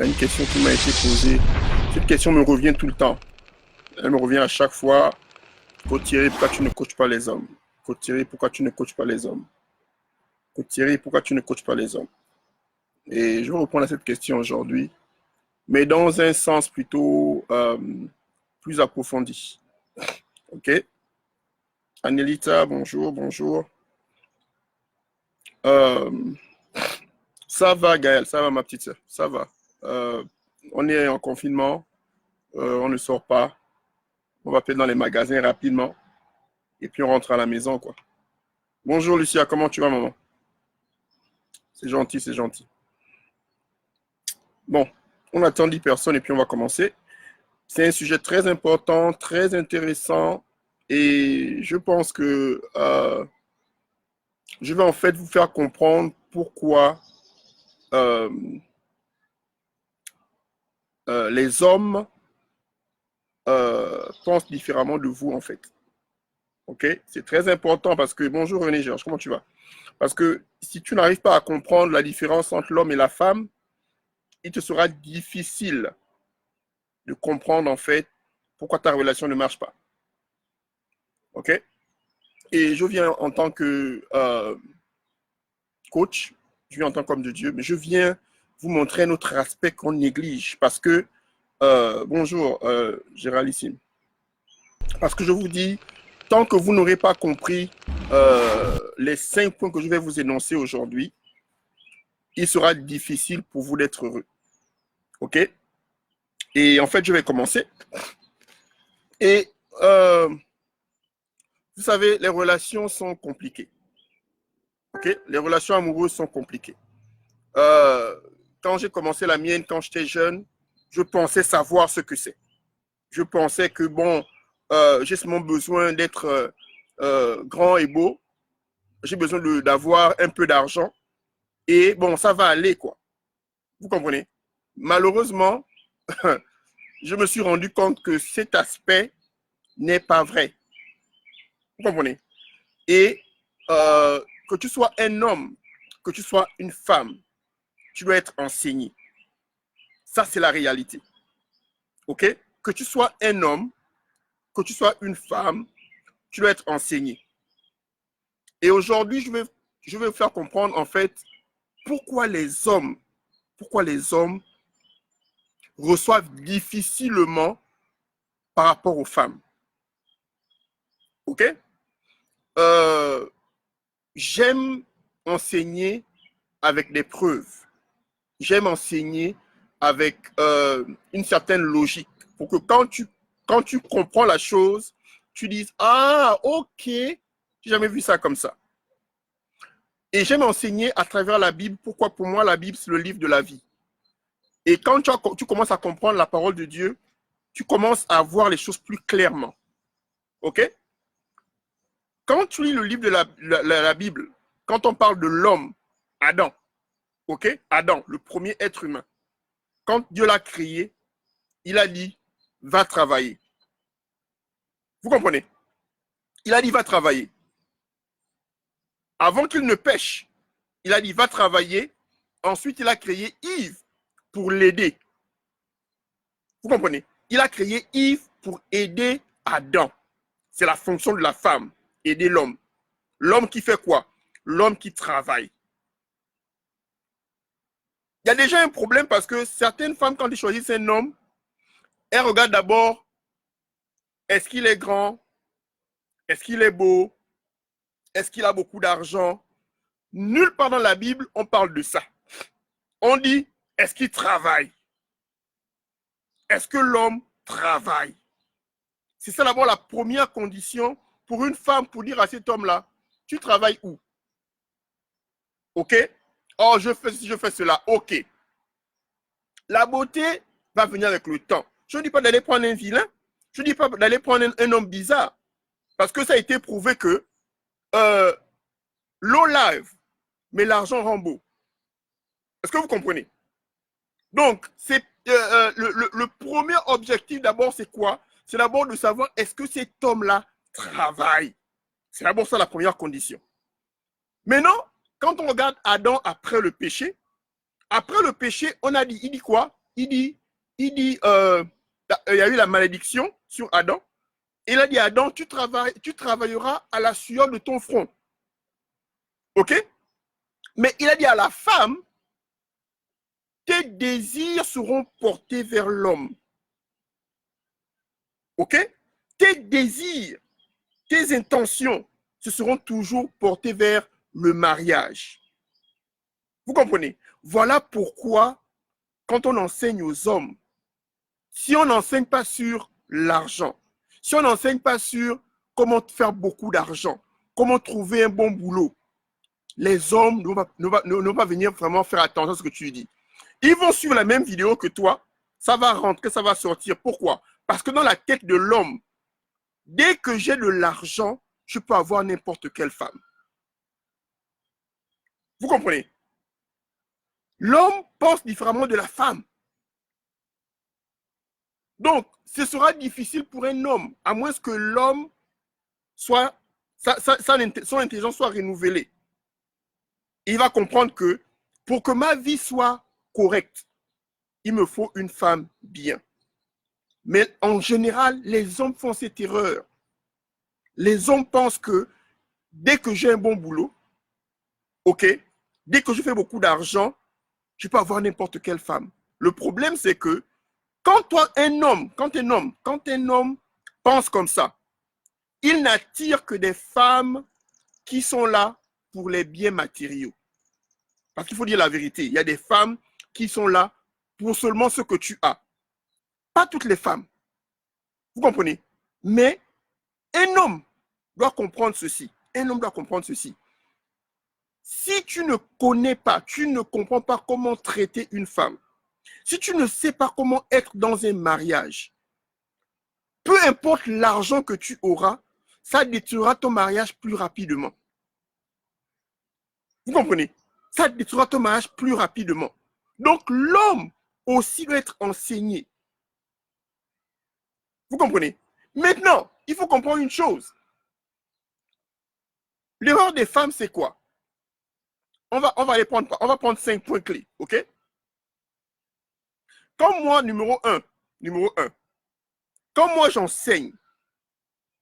a une question qui m'a été posée. Cette question me revient tout le temps. Elle me revient à chaque fois. Thierry, pourquoi tu ne coaches pas les hommes? Thierry, pourquoi tu ne coaches pas les hommes? Thierry, pourquoi tu ne coaches pas les hommes? Et je vais répondre à cette question aujourd'hui, mais dans un sens plutôt plus approfondi. OK? Anelita, bonjour, bonjour. Ça va, Gaël, ça va, ma petite sœur, ça va. On est en confinement, on ne sort pas. On va peut-être dans les magasins rapidement. Et puis on rentre à la maison, quoi. Bonjour, Lucia, comment tu vas, maman? C'est gentil, c'est gentil. Bon, on attend 10 personnes et puis on va commencer. C'est un sujet très important, très intéressant. Et je pense que je vais en fait vous faire comprendre pourquoi euh, les hommes pensent différemment de vous, en fait. OK? C'est très important parce que, bonjour René Georges, comment tu vas? Parce que si tu n'arrives pas à comprendre la différence entre l'homme et la femme, il te sera difficile de comprendre, en fait, pourquoi ta relation ne marche pas. OK? Et je viens en tant que coach, je viens en tant qu'homme de Dieu, mais je viens vous montrer un autre aspect qu'on néglige parce que, bonjour Géraldine, parce que je vous dis, tant que vous n'aurez pas compris les 5 points que je vais vous énoncer aujourd'hui, il sera difficile pour vous d'être heureux. OK? Et en fait, je vais commencer. Et vous savez, les relations sont compliquées. OK? Les relations amoureuses sont compliquées. Quand j'ai commencé la mienne, quand j'étais jeune, je pensais savoir ce que c'est. Je pensais que, bon, j'ai seulement besoin d'être grand et beau. J'ai besoin d'avoir un peu d'argent. Et bon, ça va aller, quoi. Vous comprenez? Malheureusement, je me suis rendu compte que cet aspect n'est pas vrai. Vous comprenez? Et que tu sois un homme, que tu sois une femme, tu dois être enseigné. Ça, c'est la réalité. OK? Que tu sois un homme, que tu sois une femme, tu dois être enseigné. Et aujourd'hui, je vais vous faire comprendre, en fait, pourquoi les hommes reçoivent difficilement par rapport aux femmes. OK? J'aime enseigner avec des preuves. J'aime enseigner avec une certaine logique pour que quand tu comprends la chose, tu dises « Ah, ok, j'ai jamais vu ça comme ça. » Et j'aime enseigner à travers la Bible. Pourquoi? Pour moi, la Bible, c'est le livre de la vie. Et quand tu commences à comprendre la parole de Dieu, tu commences à voir les choses plus clairement. OK? Quand tu lis le livre de la Bible, quand on parle de l'homme, Adam, OK? Adam, le premier être humain. Quand Dieu l'a créé, il a dit, va travailler. Vous comprenez? Il a dit, va travailler. Avant qu'il ne pêche, il a dit, va travailler. Ensuite, il a créé Yves pour l'aider. Vous comprenez? Il a créé Yves pour aider Adam. C'est la fonction de la femme, aider l'homme. L'homme qui fait quoi? L'homme qui travaille. Il y a déjà un problème parce que certaines femmes, quand elles choisissent un homme, elles regardent d'abord, est-ce qu'il est grand? Est-ce qu'il est beau? Est-ce qu'il a beaucoup d'argent? Nulle part dans la Bible, on parle de ça. On dit, est-ce qu'il travaille? Est-ce que l'homme travaille? C'est ça d'abord la première condition pour une femme pour dire à cet homme-là, tu travailles où? OK? Oh, je fais ceci, je fais cela. OK. La beauté va venir avec le temps. Je ne dis pas d'aller prendre un vilain. Je ne dis pas d'aller prendre un homme bizarre. Parce que ça a été prouvé que l'eau lave, mais l'argent rend beau. Est-ce que vous comprenez? Donc, c'est le premier objectif d'abord, c'est quoi? C'est d'abord de savoir est-ce que cet homme-là travaille. C'est d'abord ça la première condition. Maintenant, quand on regarde Adam après le péché, on a dit, il dit quoi? il y a eu la malédiction sur Adam. Il a dit à Adam, tu travailleras à la sueur de ton front. OK? Mais il a dit à la femme, tes désirs seront portés vers l'homme. OK? Tes désirs, tes intentions, se seront toujours portés vers le mariage. Vous comprenez? Voilà pourquoi, quand on enseigne aux hommes, si on n'enseigne pas sur l'argent, si on n'enseigne pas sur comment faire beaucoup d'argent, comment trouver un bon boulot, les hommes ne vont pas venir vraiment faire attention à ce que tu dis. Ils vont suivre la même vidéo que toi, ça va rentrer, ça va sortir. Pourquoi? Parce que dans la tête de l'homme, dès que j'ai de l'argent, je peux avoir n'importe quelle femme. Vous comprenez? L'homme pense différemment de la femme. Donc, ce sera difficile pour un homme, à moins que l'homme soit, son intelligence soit renouvelée. Il va comprendre que pour que ma vie soit correcte, il me faut une femme bien. Mais en général, les hommes font cette erreur. Les hommes pensent que dès que j'ai un bon boulot, OK, dès que je fais beaucoup d'argent, je peux avoir n'importe quelle femme. Le problème, c'est que quand un homme pense comme ça, il n'attire que des femmes qui sont là pour les biens matériaux. Parce qu'il faut dire la vérité, il y a des femmes qui sont là pour seulement ce que tu as. Pas toutes les femmes. Vous comprenez? Mais un homme doit comprendre ceci. Un homme doit comprendre ceci. Si tu ne connais pas, tu ne comprends pas comment traiter une femme, si tu ne sais pas comment être dans un mariage, peu importe l'argent que tu auras, ça détruira ton mariage plus rapidement. Vous comprenez? Ça détruira ton mariage plus rapidement. Donc, l'homme aussi doit être enseigné. Vous comprenez? Maintenant, il faut comprendre une chose. L'erreur des femmes, c'est quoi? On va prendre 5 points clés, OK? Comme moi, numéro 1, quand moi j'enseigne,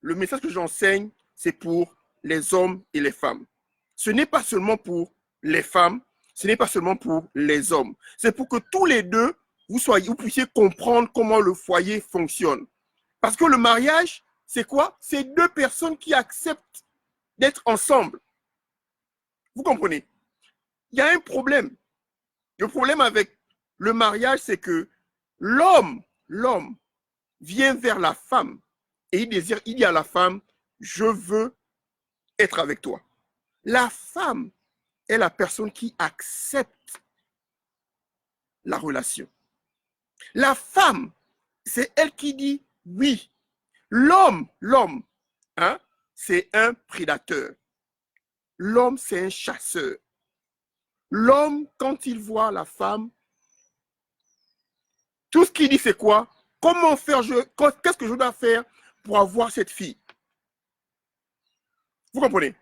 le message que j'enseigne, c'est pour les hommes et les femmes. Ce n'est pas seulement pour les femmes, ce n'est pas seulement pour les hommes. C'est pour que tous les deux, vous puissiez comprendre comment le foyer fonctionne. Parce que le mariage, c'est quoi? C'est deux personnes qui acceptent d'être ensemble. Vous comprenez? Il y a un problème. Le problème avec le mariage, c'est que l'homme vient vers la femme et il dit à la femme, je veux être avec toi. La femme est la personne qui accepte la relation. La femme, c'est elle qui dit oui. L'homme, hein, c'est un prédateur. L'homme, c'est un chasseur. L'homme, quand il voit la femme, tout ce qu'il dit, c'est quoi? Comment faire? Qu'est-ce que je dois faire pour avoir cette fille? Vous comprenez?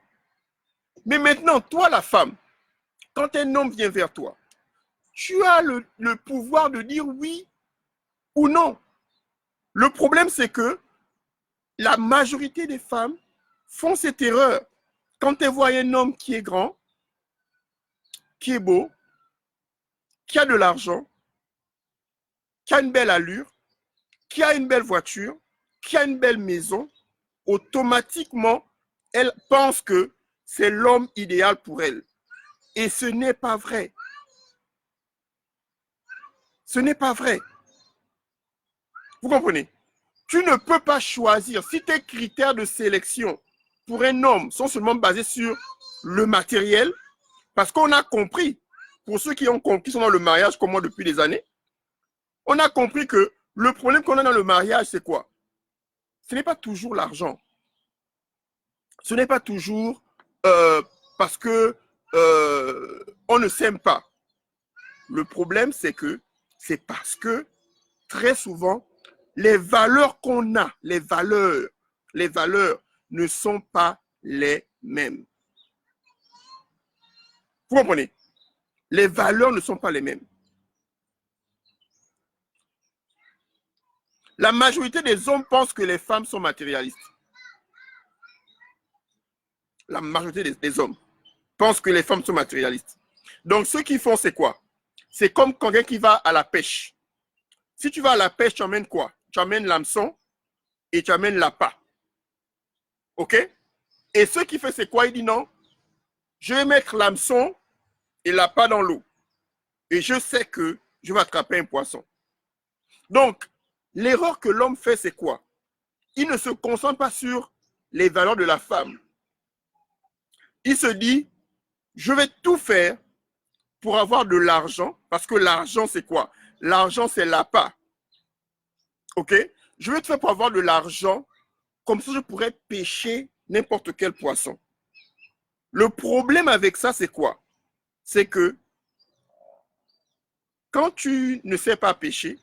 Mais maintenant, toi, la femme, quand un homme vient vers toi, tu as le pouvoir de dire oui ou non. Le problème, c'est que la majorité des femmes font cette erreur. Quand elles voient un homme qui est grand, qui est beau, qui a de l'argent, qui a une belle allure, qui a une belle voiture, qui a une belle maison, automatiquement, elles pensent que c'est l'homme idéal pour elles. Et ce n'est pas vrai. Ce n'est pas vrai. Vous comprenez? Tu ne peux pas choisir. Si tes critères de sélection pour un homme sont seulement basés sur le matériel, parce qu'on a compris, pour ceux qui sont dans le mariage comme moi depuis des années, on a compris que le problème qu'on a dans le mariage, c'est quoi? Ce n'est pas toujours l'argent. Ce n'est pas toujours parce que on ne s'aime pas. Le problème, c'est que c'est parce que très souvent, les valeurs qu'on a, les valeurs ne sont pas les mêmes. Vous comprenez? Les valeurs ne sont pas les mêmes. La majorité des hommes pensent que les femmes sont matérialistes. La majorité des hommes pensent que les femmes sont matérialistes. Donc, ce qu'ils font, c'est quoi? C'est comme quelqu'un qui va à la pêche. Si tu vas à la pêche, tu amènes quoi? Tu amènes l'hameçon et tu amènes l'appât. OK? Et ce qu'il fait, c'est quoi? Il dit non, je vais mettre l'hameçon et l'appât dans l'eau. Et je sais que je vais attraper un poisson. Donc, l'erreur que l'homme fait, c'est quoi? Il ne se concentre pas sur les valeurs de la femme. Il se dit, je vais tout faire pour avoir de l'argent, parce que l'argent, c'est quoi? L'argent, c'est l'appât. OK? Je vais tout faire pour avoir de l'argent, comme ça je pourrais pêcher n'importe quel poisson. Le problème avec ça, c'est quoi? C'est que quand tu ne sais pas pêcher,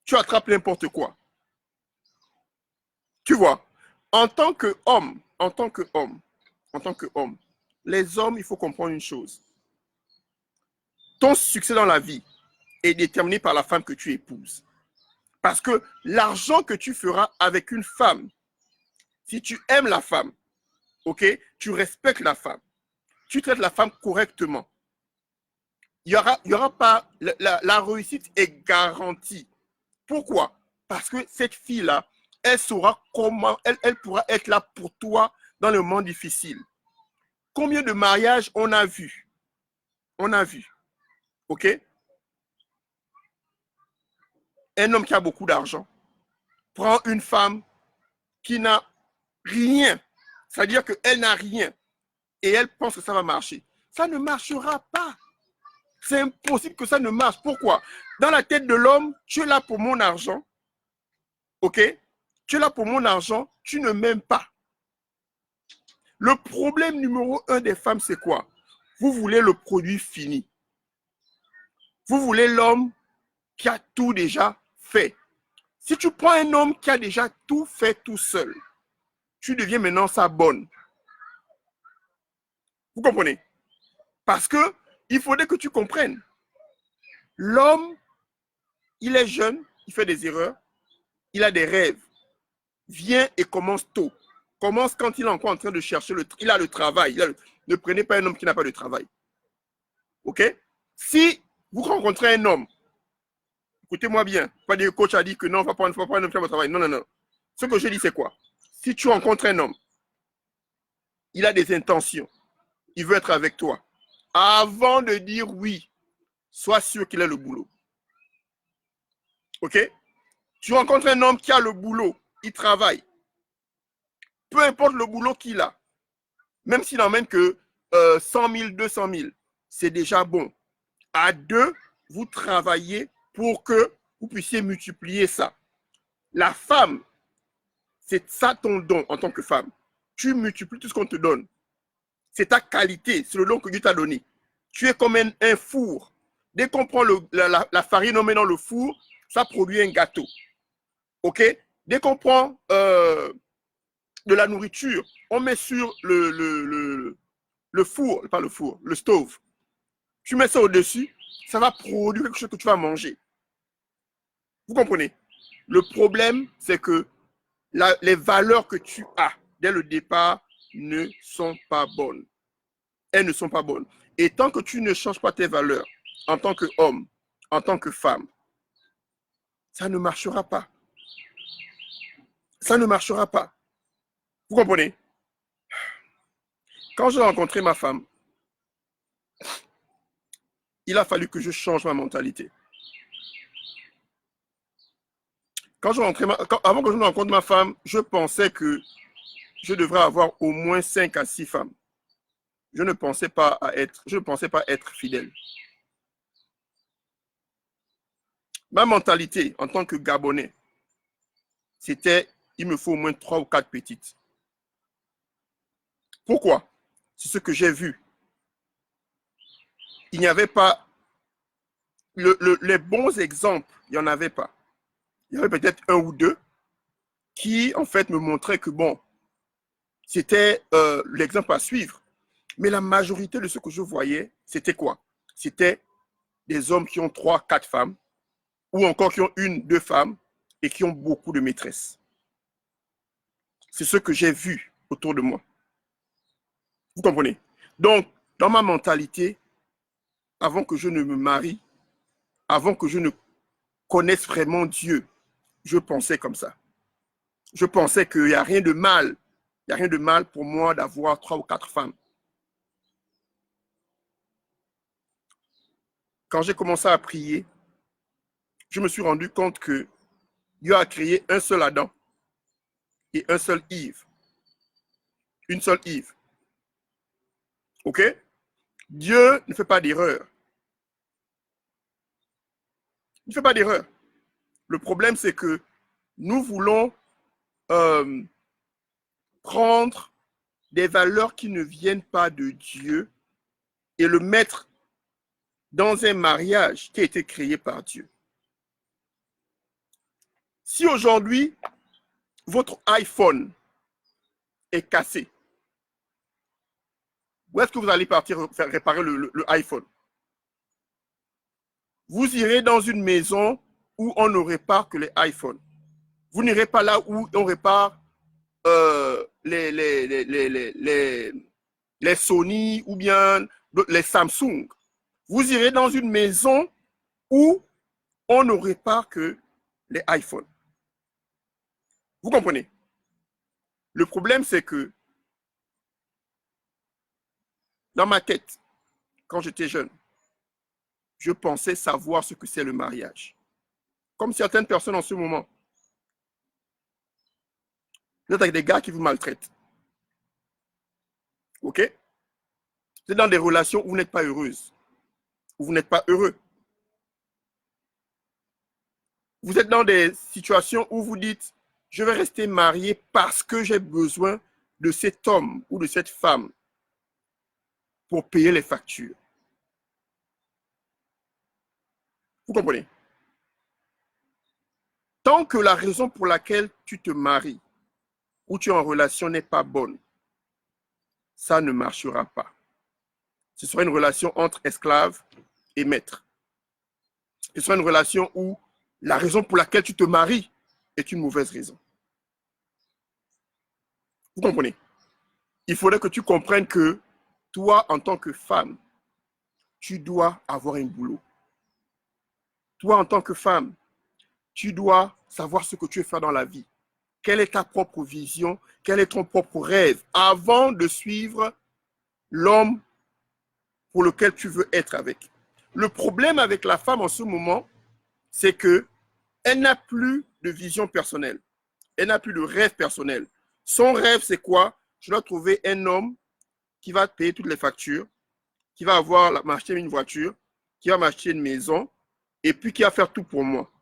tu attrapes n'importe quoi. Tu vois, en tant qu'homme, les hommes, il faut comprendre une chose. Ton succès dans la vie est déterminé par la femme que tu épouses. Parce que l'argent que tu feras avec une femme, si tu aimes la femme, ok, tu respectes la femme, tu traites la femme correctement, il y aura pas, la réussite est garantie. Pourquoi? Parce que cette fille-là, elle saura comment, elle pourra être là pour toi dans le moment difficile. Combien de mariages on a vu? On a vu, ok? Un homme qui a beaucoup d'argent prend une femme qui n'a rien, c'est-à-dire qu'elle n'a rien et elle pense que ça va marcher. Ça ne marchera pas. C'est impossible que ça ne marche. Pourquoi? Dans la tête de l'homme, tu es là pour mon argent, ok? Tu es là pour mon argent, tu ne m'aimes pas. Le problème numéro 1 des femmes, c'est quoi? Vous voulez le produit fini. Vous voulez l'homme qui a tout déjà fait. Si tu prends un homme qui a déjà tout fait tout seul, tu deviens maintenant sa bonne. Vous comprenez? Parce que il faudrait que tu comprennes. L'homme, il est jeune, il fait des erreurs, il a des rêves. Viens et commence tôt. Commence quand il est encore en train de chercher, il a le travail. Ne prenez pas un homme qui n'a pas de travail. OK? Si vous rencontrez un homme, écoutez-moi bien, pas dire que le coach a dit que non, il ne faut pas un homme qui n'a pas de travail. Non, non, non. Ce que je dis, c'est quoi? Si tu rencontres un homme, il a des intentions, il veut être avec toi. Avant de dire oui, sois sûr qu'il a le boulot. OK? Tu rencontres un homme qui a le boulot, il travaille. Peu importe le boulot qu'il a, même s'il n'emmène que 100 000, 200 000, c'est déjà bon. À deux, vous travaillez pour que vous puissiez multiplier ça. La femme, c'est ça ton don en tant que femme. Tu multiplies tout ce qu'on te donne. C'est ta qualité, c'est le don que Dieu t'a donné. Tu es comme un four. Dès qu'on prend la farine, on met dans le four, ça produit un gâteau. OK? Dès qu'on prend de la nourriture, on met sur le four, pas le four, le stove. Tu mets ça au-dessus, ça va produire quelque chose que tu vas manger. Vous comprenez? Le problème, c'est que les valeurs que tu as dès le départ ne sont pas bonnes. Elles ne sont pas bonnes. Et tant que tu ne changes pas tes valeurs en tant qu'homme, en tant que femme, ça ne marchera pas. Ça ne marchera pas. Vous comprenez? Quand j'ai rencontré ma femme, il a fallu que je change ma mentalité. Avant que je ne rencontre ma femme, je pensais que je devrais avoir au moins 5 à 6 femmes. Je ne pensais pas être fidèle. Ma mentalité en tant que Gabonais, c'était il me faut au moins 3 ou 4 petites. Pourquoi? C'est ce que j'ai vu. Il n'y avait pas les bons exemples, il n'y en avait pas. Il y avait peut-être un ou deux qui, en fait, me montraient que, bon, c'était l'exemple à suivre. Mais la majorité de ce que je voyais, c'était quoi? C'était des hommes qui ont 3, 4 femmes, ou encore qui ont une, deux femmes et qui ont beaucoup de maîtresses. C'est ce que j'ai vu autour de moi. Vous comprenez? Donc, dans ma mentalité, avant que je ne me marie, avant que je ne connaisse vraiment Dieu, je pensais comme ça. Je pensais qu'il n'y a rien de mal. Il n'y a rien de mal pour moi d'avoir 3 ou 4 femmes. Quand j'ai commencé à prier, je me suis rendu compte que Dieu a créé un seul Adam et un seul Yves. Une seule Yves. OK? Dieu ne fait pas d'erreur. Il ne fait pas d'erreur. Le problème, c'est que nous voulons prendre des valeurs qui ne viennent pas de Dieu et le mettre dans un mariage qui a été créé par Dieu. Si aujourd'hui, votre iPhone est cassé, où est-ce que vous allez partir faire réparer le iPhone? Vous irez dans une maison où on ne répare que les iPhones. Vous n'irez pas là où on répare les Sony ou bien les Samsung. Vous irez dans une maison où on ne répare que les iPhones. Vous comprenez? Le problème, c'est que dans ma tête, quand j'étais jeune, je pensais savoir ce que c'est le mariage. Comme certaines personnes en ce moment. Vous êtes avec des gars qui vous maltraitent. OK? Vous êtes dans des relations où vous n'êtes pas heureuse, où vous n'êtes pas heureux. Vous êtes dans des situations où vous dites, je vais rester marié parce que j'ai besoin de cet homme ou de cette femme pour payer les factures. Vous comprenez? Tant que la raison pour laquelle tu te maries ou tu es en relation n'est pas bonne, ça ne marchera pas. Ce sera une relation entre esclave et maître. Ce sera une relation où la raison pour laquelle tu te maries est une mauvaise raison. Vous comprenez? Il faudrait que tu comprennes que toi, en tant que femme, tu dois avoir un boulot. Toi, en tant que femme, tu dois savoir ce que tu veux faire dans la vie. Quelle est ta propre vision? Quel est ton propre rêve avant de suivre l'homme pour lequel tu veux être avec? Le problème avec la femme en ce moment, c'est que elle n'a plus de vision personnelle. Elle n'a plus de rêve personnel. Son rêve, c'est quoi? Je dois trouver un homme qui va payer toutes les factures, qui va m'acheter une voiture, qui va m'acheter une maison, et puis qui va faire tout pour moi.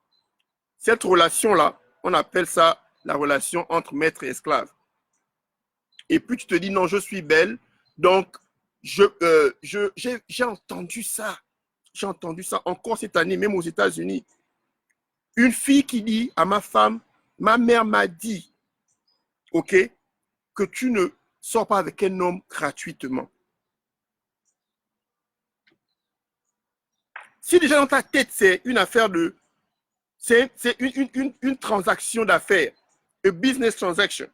Cette relation-là, on appelle ça la relation entre maître et esclave. Et puis tu te dis, non, je suis belle, donc j'ai entendu ça. J'ai entendu ça encore cette année, même aux États-Unis. Une fille qui dit à ma femme, ma mère m'a dit, OK, que tu ne sors pas avec un homme gratuitement. Si déjà dans ta tête, c'est une affaire de... C'est une transaction d'affaires. A business transaction.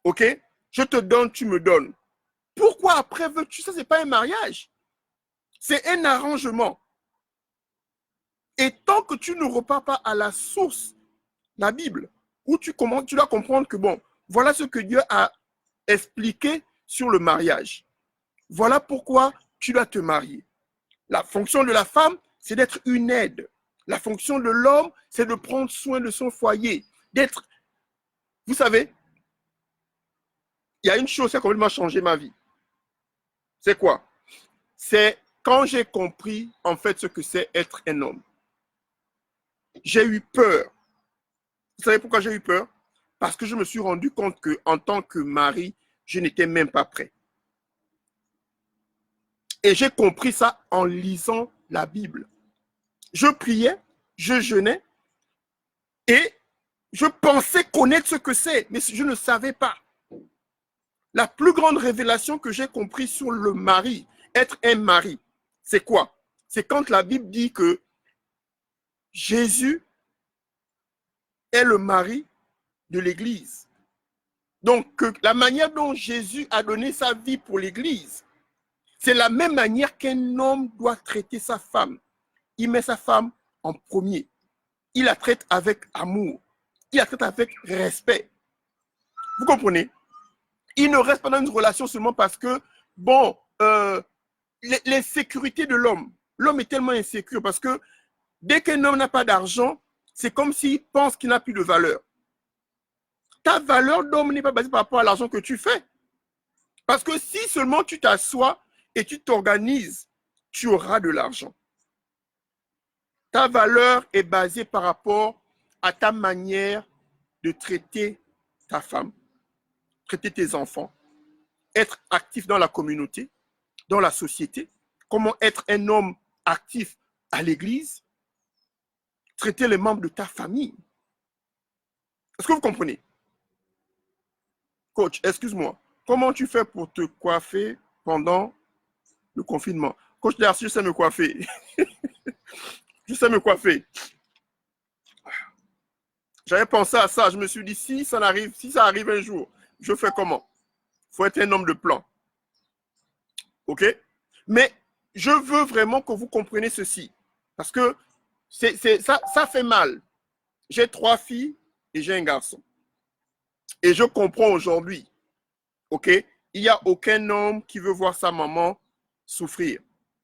OK? Je te donne, tu me donnes. Pourquoi après veux-tu? Ça, ce n'est pas un mariage. C'est un arrangement. Et tant que tu ne repars pas à la source, la Bible, où tu dois comprendre que, bon, voilà ce que Dieu a expliqué sur le mariage. Voilà pourquoi tu dois te marier. La fonction de la femme, c'est d'être une aide. La fonction de l'homme, c'est de prendre soin de son foyer. D'être... Vous savez, il y a une chose qui a complètement changé ma vie. C'est quoi? C'est quand j'ai compris, en fait, ce que c'est être un homme. J'ai eu peur. Vous savez pourquoi j'ai eu peur? Parce que je me suis rendu compte qu'en tant que mari, je n'étais même pas prêt. Et j'ai compris ça en lisant la Bible. Je priais, je jeûnais et je pensais connaître ce que c'est, mais je ne savais pas. La plus grande révélation que j'ai compris sur le mari, être un mari, c'est quoi? C'est quand la Bible dit que Jésus est le mari de l'Église. Donc, la manière dont Jésus a donné sa vie pour l'Église, c'est la même manière qu'un homme doit traiter sa femme. Il met sa femme en premier. Il la traite avec amour. Il la traite avec respect. Vous comprenez? Il ne reste pas dans une relation seulement parce que, bon, l'insécurité de l'homme. L'homme est tellement insécure parce que dès qu'un homme n'a pas d'argent, c'est comme s'il pense qu'il n'a plus de valeur. Ta valeur d'homme n'est pas basée par rapport à l'argent que tu fais. Parce que si seulement tu t'assois et tu t'organises, tu auras de l'argent. Ta valeur est basée par rapport à ta manière de traiter ta femme, traiter tes enfants, être actif dans la communauté, dans la société, comment être un homme actif à l'église, traiter les membres de ta famille. Est-ce que vous comprenez? Coach, excuse-moi, comment tu fais pour te coiffer pendant le confinement? Coach Darcy, je sais me coiffer. Je sais me coiffer. J'avais pensé à ça, je me suis dit, si ça arrive un jour, je fais comment? Il faut être un homme de plan. OK? Mais je veux vraiment que vous compreniez ceci. Parce que ça fait mal. J'ai 3 filles et j'ai un garçon. Et je comprends aujourd'hui, OK? Il n'y a aucun homme qui veut voir sa maman souffrir.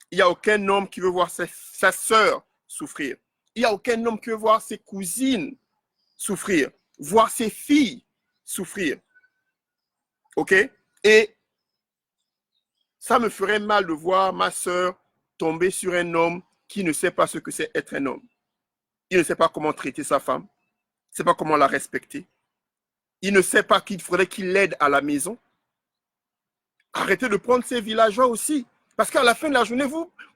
Il n'y a aucun homme qui veut voir sa sœur souffrir. Il n'y a aucun homme qui veut voir ses cousines souffrir, voir ses filles souffrir. OK? Et ça me ferait mal de voir ma sœur tomber sur un homme qui ne sait pas ce que c'est être un homme. Il ne sait pas comment traiter sa femme. Il ne sait pas comment la respecter. Il ne sait pas qu'il faudrait qu'il l'aide à la maison. Arrêtez de prendre ces villageois aussi. Parce qu'à la fin de la journée,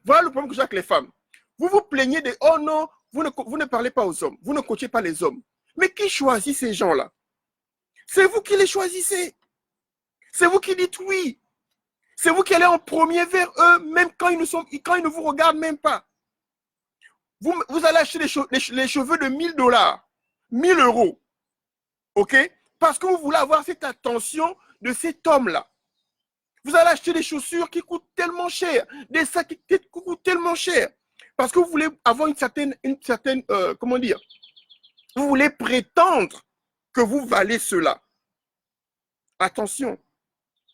voilà le problème que j'ai avec les femmes. Vous vous plaignez de « Oh non, vous ne parlez pas aux hommes. Vous ne coachez pas les hommes. » Mais qui choisit ces gens-là? C'est vous qui les choisissez. C'est vous qui dites oui. C'est vous qui allez en premier vers eux, même quand ils ne vous regardent même pas. Vous allez acheter les cheveux de $1000, 1000 euros. OK? Parce que vous voulez avoir cette attention de cet homme-là. Vous allez acheter des chaussures qui coûtent tellement cher, des sacs qui coûtent tellement cher. Parce que vous voulez avoir une certaine comment dire? Vous voulez prétendre que vous valez cela. Attention,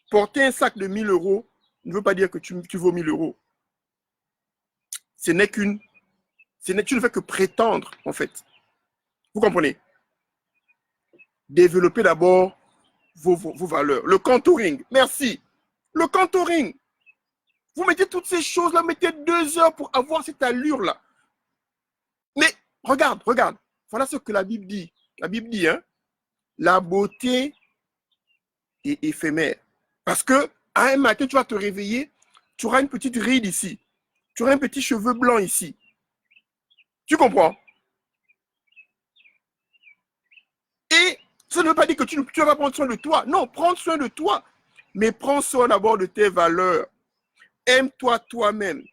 porter un sac de 1000 euros ne veut pas dire que tu vaux 1000 euros. Tu ne fais que prétendre, en fait. Vous comprenez? Développez d'abord vos valeurs. Le contouring, merci. Le contouring. Vous mettez toutes ces choses-là, mettez 2 heures pour avoir cette allure-là. Mais regarde. Voilà ce que la Bible dit. La Bible dit, hein, la beauté est éphémère. Parce que à un matin, tu vas te réveiller, tu auras une petite ride ici. Tu auras un petit cheveu blanc ici. Tu comprends? Et ça ne veut pas dire que tu ne vas prendre soin de toi. Non, prends soin de toi. Mais prends soin d'abord de tes valeurs. Aime-toi toi-même.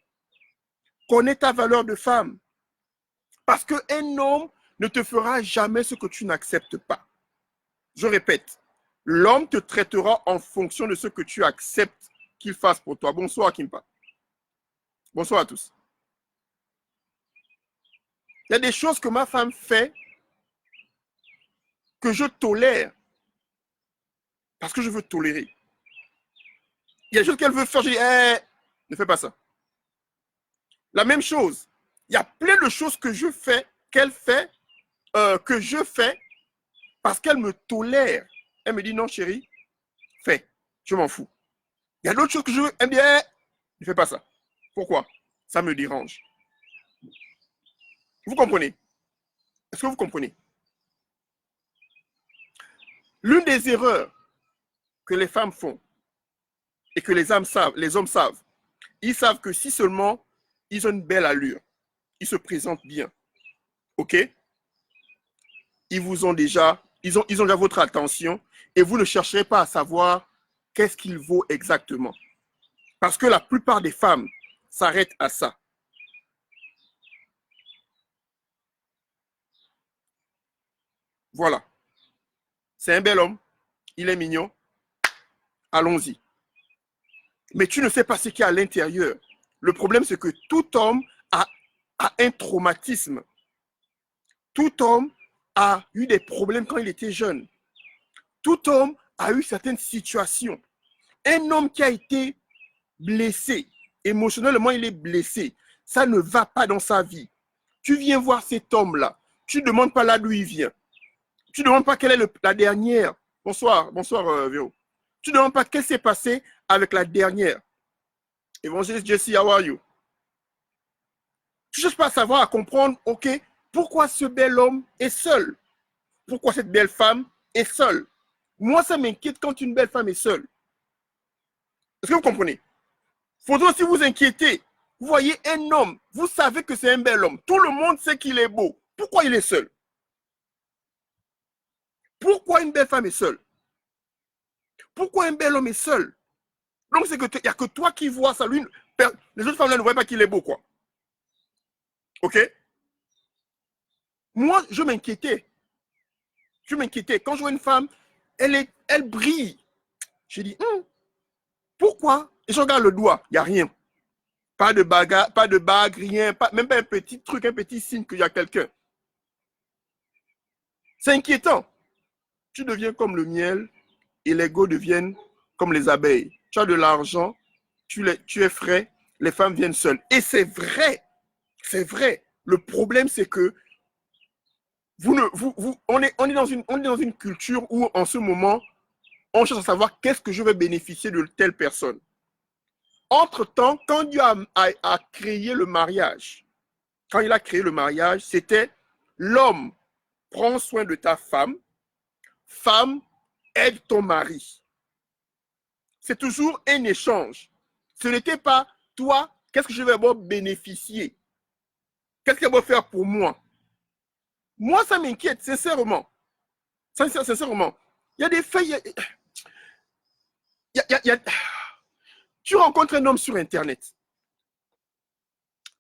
Connais ta valeur de femme. Parce qu'un homme ne te fera jamais ce que tu n'acceptes pas. Je répète, l'homme te traitera en fonction de ce que tu acceptes qu'il fasse pour toi. Bonsoir, Kimpa. Bonsoir à tous. Il y a des choses que ma femme fait que je tolère parce que je veux tolérer. Il y a des choses qu'elle veut faire, je dis, ne fais pas ça. La même chose, il y a plein de choses que je fais, qu'elle fait, que je fais parce qu'elle me tolère. Elle me dit, non chérie, fais, je m'en fous. Il y a d'autres choses que je veux, elle me dit, ne fais pas ça. Pourquoi? Ça me dérange. Vous comprenez? Est-ce que vous comprenez? L'une des erreurs que les femmes font et que les hommes savent, ils savent que si seulement ils ont une belle allure, ils se présentent bien, ok? Ils ont déjà votre attention et vous ne chercherez pas à savoir qu'est-ce qu'il vaut exactement. Parce que la plupart des femmes s'arrêtent à ça. Voilà. C'est un bel homme. Il est mignon. Allons-y. Mais tu ne sais pas ce qu'il y a à l'intérieur. Le problème, c'est que tout homme a un traumatisme. Tout homme a eu des problèmes quand il était jeune. Tout homme a eu certaines situations. Un homme qui a été blessé, émotionnellement, il est blessé. Ça ne va pas dans sa vie. Tu viens voir cet homme-là. Tu ne demandes pas là d'où il vient. Tu ne demandes pas quelle est la dernière. Bonsoir, Véro. Tu ne demandes pas qu'est-ce qui s'est passé avec la dernière. Évangéliste Jesse, how are you? Tu ne cherches pas à savoir, à comprendre, ok, pourquoi ce bel homme est seul? Pourquoi cette belle femme est seule? Moi, ça m'inquiète quand une belle femme est seule. Est-ce que vous comprenez? Il faudra aussi vous inquiéter. Vous voyez un homme, vous savez que c'est un bel homme. Tout le monde sait qu'il est beau. Pourquoi il est seul? Pourquoi une belle femme est seule? Pourquoi un bel homme est seul? Donc, c'est qu'il n'y a que toi qui vois ça. Lui, les autres femmes là ne voient pas qu'il est beau, quoi. OK? Moi, je m'inquiétais. Je m'inquiétais. Quand je vois une femme, elle brille. Je dis, pourquoi? Et je regarde le doigt, il n'y a rien. Pas de bagarre, pas de bague, rien. Même pas un petit truc, un petit signe qu'il y a quelqu'un. C'est inquiétant. Tu deviens comme le miel et les go deviennent comme les abeilles. Tu as de l'argent, tu es frais, les femmes viennent seules. Et c'est vrai. C'est vrai. Le problème, c'est que on est dans une culture où, en ce moment, on cherche à savoir qu'est-ce que je vais bénéficier de telle personne. Entre-temps, quand Dieu a créé le mariage, quand il a créé le mariage, c'était l'homme prend soin de ta femme, femme aide ton mari. C'est toujours un échange. Ce n'était pas toi, qu'est-ce que je vais avoir bénéficier? Qu'est-ce qu'il va faire pour moi? Moi, ça m'inquiète, sincèrement. Sincèrement. Il y a des faits. Tu rencontres un homme sur Internet.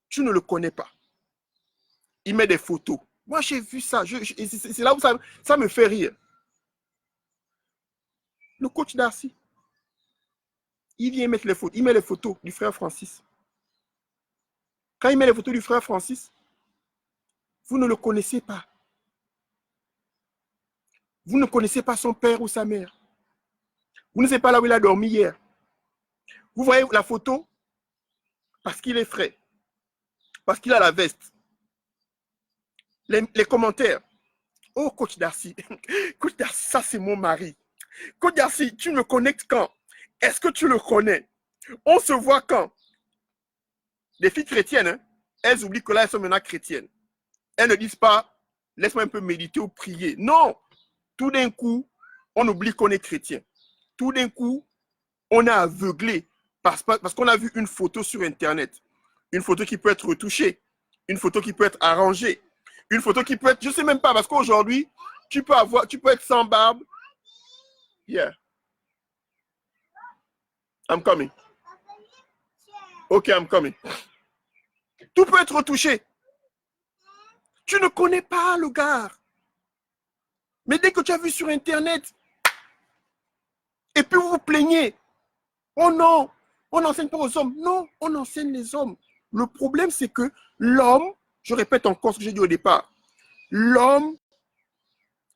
Tu ne le connais pas. Il met des photos. Moi, j'ai vu ça. C'est là où ça me fait rire. Le coach Darcy, il vient mettre les photos. Il met les photos du frère Francis. Quand il met les photos du frère Francis, vous ne le connaissez pas. Vous ne connaissez pas son père ou sa mère. Vous ne savez pas là où il a dormi hier. Vous voyez la photo parce qu'il est frais. Parce qu'il a la veste. Les commentaires. Oh, coach Darcy. Coach Darcy, ça c'est mon mari. Coach Darcy, tu me connectes quand? Est-ce que tu le connais? On se voit quand? Les filles chrétiennes, hein, elles oublient que là, elles sont maintenant chrétiennes. Elles ne disent pas, laisse-moi un peu méditer ou prier. Non! Tout d'un coup, on oublie qu'on est chrétien. Tout d'un coup, on est aveuglé parce qu'on a vu une photo sur Internet. Une photo qui peut être retouchée. Une photo qui peut être arrangée. Une photo qui peut être, je ne sais même pas, parce qu'aujourd'hui, tu peux être sans barbe. Yeah. I'm coming. Ok, I'm coming. Tout peut être retouché. Tu ne connais pas le gars. Mais dès que tu as vu sur Internet, et puis vous vous plaignez. Oh non, on n'enseigne pas aux hommes. Non, on enseigne les hommes. Le problème, c'est que l'homme, je répète encore ce que j'ai dit au départ, l'homme,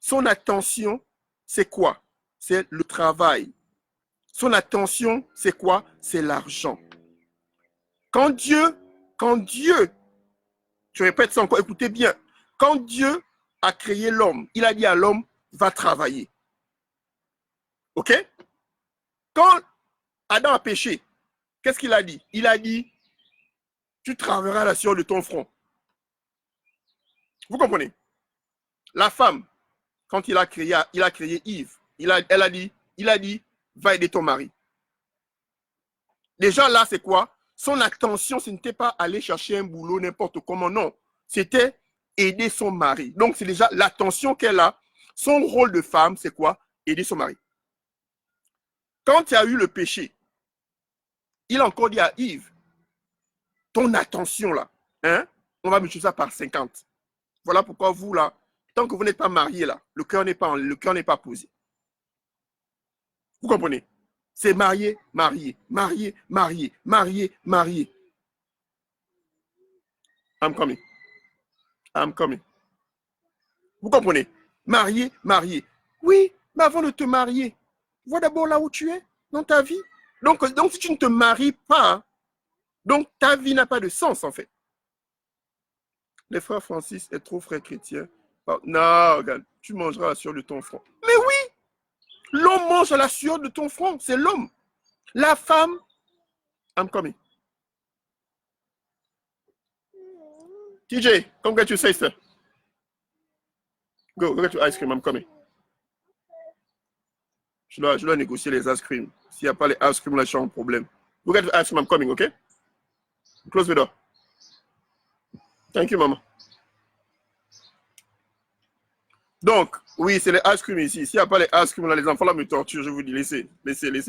son attention, c'est quoi? C'est le travail. Son attention, c'est quoi? C'est l'argent. Quand Dieu, je répète ça encore, écoutez bien, quand Dieu a créé l'homme, il a dit à l'homme, va travailler. OK? Quand Adam a péché, qu'est-ce qu'il a dit? Il a dit, tu travailleras la sueur de ton front. Vous comprenez? La femme, quand il a créé Yves, il a dit, va aider ton mari. Déjà là, c'est quoi? Son attention, ce n'était pas aller chercher un boulot n'importe comment, non. C'était aider son mari. Donc, c'est déjà l'attention qu'elle a. Son rôle de femme, c'est quoi? Aider son mari. Quand il y a eu le péché, il a encore dit à Yves, ton attention là, hein, on va multiplier ça par 50. Voilà pourquoi vous là, Tant que vous n'êtes pas marié là, le cœur n'est pas posé. Vous comprenez? C'est marié, marié, marié, marié, marié, marié. I'm coming. I'm coming. Vous comprenez? Marié, marié. Oui, mais avant de te marier, vois d'abord là où tu es dans ta vie. Donc si tu ne te maries pas, donc ta vie n'a pas de sens en fait. Les frères Francis est trop frère chrétien. Non, regarde, tu mangeras la sueur de ton front. Mais oui, l'homme mange la sueur de ton front, c'est l'homme. La femme, I'm coming. TJ, come get your sister. Go get your ice cream, I'm coming. Je dois négocier les ice cream. S'il n'y a pas les ice cream, là, je suis en problème. Go get your ice cream, I'm coming, okay? Close the door. Thank you, maman. Donc, oui, c'est les ice cream ici. S'il n'y a pas les ice cream, là, les enfants là me torturent, je vous dis, laissez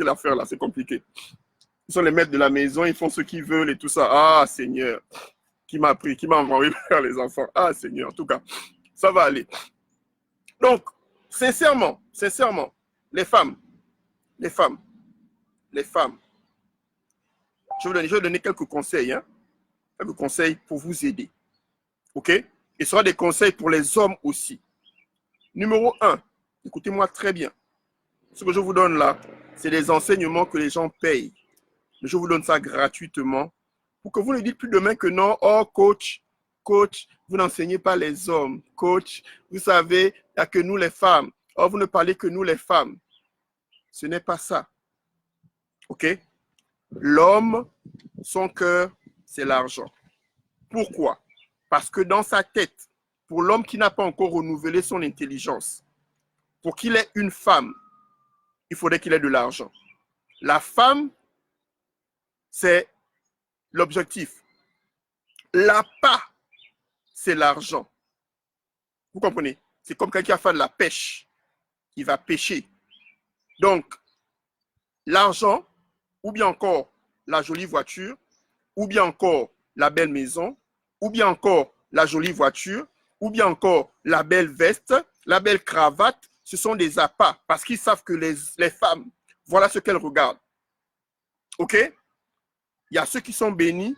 la faire là, c'est compliqué. Ils sont les maîtres de la maison, ils font ce qu'ils veulent et tout ça. Ah, Seigneur, qui m'a envoyé vers les enfants. Ah, Seigneur, en tout cas, ça va aller. Donc, sincèrement, les femmes, je vais donner quelques conseils, hein, quelques conseils pour vous aider. OK? Et ce sera des conseils pour les hommes aussi. Numéro 1, écoutez-moi très bien. Ce que je vous donne là, c'est des enseignements que les gens payent. Mais je vous donne ça gratuitement pour que vous ne dites plus demain que non, oh coach, vous n'enseignez pas les hommes. Coach, vous savez, il n'y a que nous les femmes. Oh, vous ne parlez que nous les femmes. Ce n'est pas ça. OK? L'homme, son cœur, c'est l'argent. Pourquoi? Parce que dans sa tête, pour l'homme qui n'a pas encore renouvelé son intelligence, pour qu'il ait une femme, il faudrait qu'il ait de l'argent. La femme, c'est l'objectif. L'appât, c'est l'argent. Vous comprenez? C'est comme quelqu'un qui a fait de la pêche. Il va pêcher. Donc, l'argent, ou bien encore la jolie voiture, ou bien encore la belle maison, ou bien encore la jolie voiture, ou bien encore la belle veste, la belle cravate, ce sont des appâts parce qu'ils savent que les femmes, voilà ce qu'elles regardent. OK? Il y a ceux qui sont bénis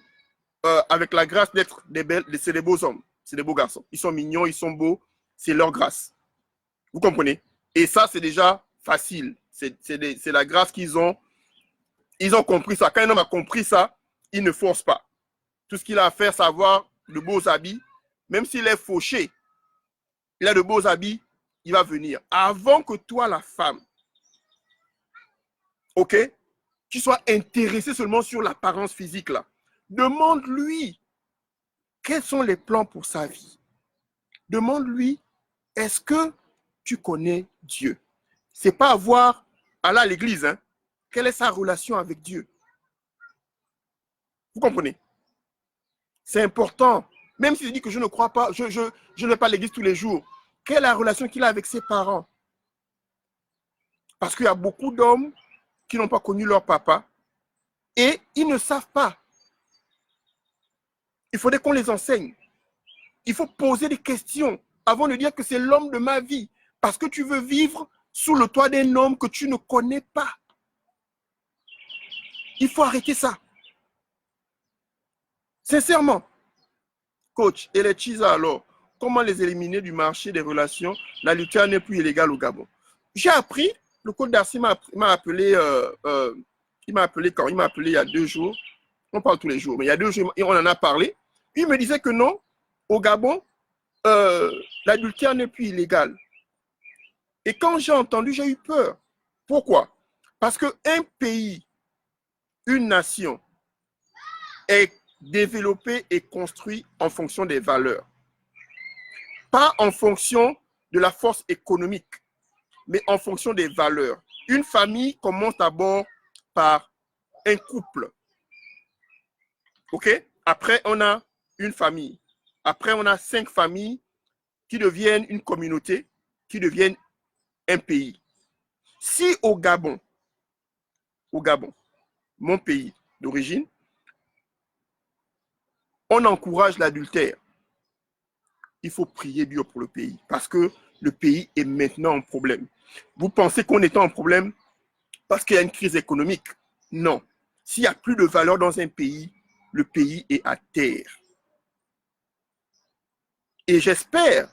avec la grâce d'être des belles, c'est des beaux hommes, c'est des beaux garçons. Ils sont mignons, ils sont beaux, c'est leur grâce. Vous comprenez? Et ça, c'est déjà facile. C'est la grâce qu'ils ont. Ils ont compris ça. Quand un homme a compris ça, il ne force pas. Tout ce qu'il a à faire, c'est avoir de beaux habits. Même s'il est fauché, il a de beaux habits, il va venir. Avant que toi, la femme, OK, tu sois intéressé seulement sur l'apparence physique là, demande-lui quels sont les plans pour sa vie. Demande-lui, est-ce que tu connais Dieu? C'est pas avoir aller à l'église, hein. Quelle est sa relation avec Dieu? Vous comprenez? C'est important. Même s'il dit que je ne crois pas, je ne vais pas à l'église tous les jours. Quelle est la relation qu'il a avec ses parents? Parce qu'il y a beaucoup d'hommes qui n'ont pas connu leur papa et ils ne savent pas. Il faudrait qu'on les enseigne. Il faut poser des questions avant de dire que c'est l'homme de ma vie. Parce que tu veux vivre sous le toit d'un homme que tu ne connais pas. Il faut arrêter ça. Sincèrement. Coach, et les Chisa alors, comment les éliminer du marché des relations? L'adultère n'est plus illégal au Gabon. J'ai appris, le coach Darcy m'a appelé, il m'a appelé quand? Il m'a appelé il y a 2 jours. On parle tous les jours, mais il y a 2 jours, on en a parlé. Il me disait que non, au Gabon, l'adultère n'est plus illégal. Et quand j'ai entendu, j'ai eu peur. Pourquoi? Parce qu'un pays, une nation, est développé et construit en fonction des valeurs. Pas en fonction de la force économique, mais en fonction des valeurs. Une famille commence d'abord par un couple. OK? Après, on a une famille. Après, on a 5 familles qui deviennent une communauté, qui deviennent un pays. Si au Gabon, mon pays d'origine, on encourage l'adultère, il faut prier Dieu pour le pays. Parce que le pays est maintenant en problème. Vous pensez qu'on est en problème parce qu'il y a une crise économique? Non. S'il n'y a plus de valeur dans un pays, le pays est à terre. Et j'espère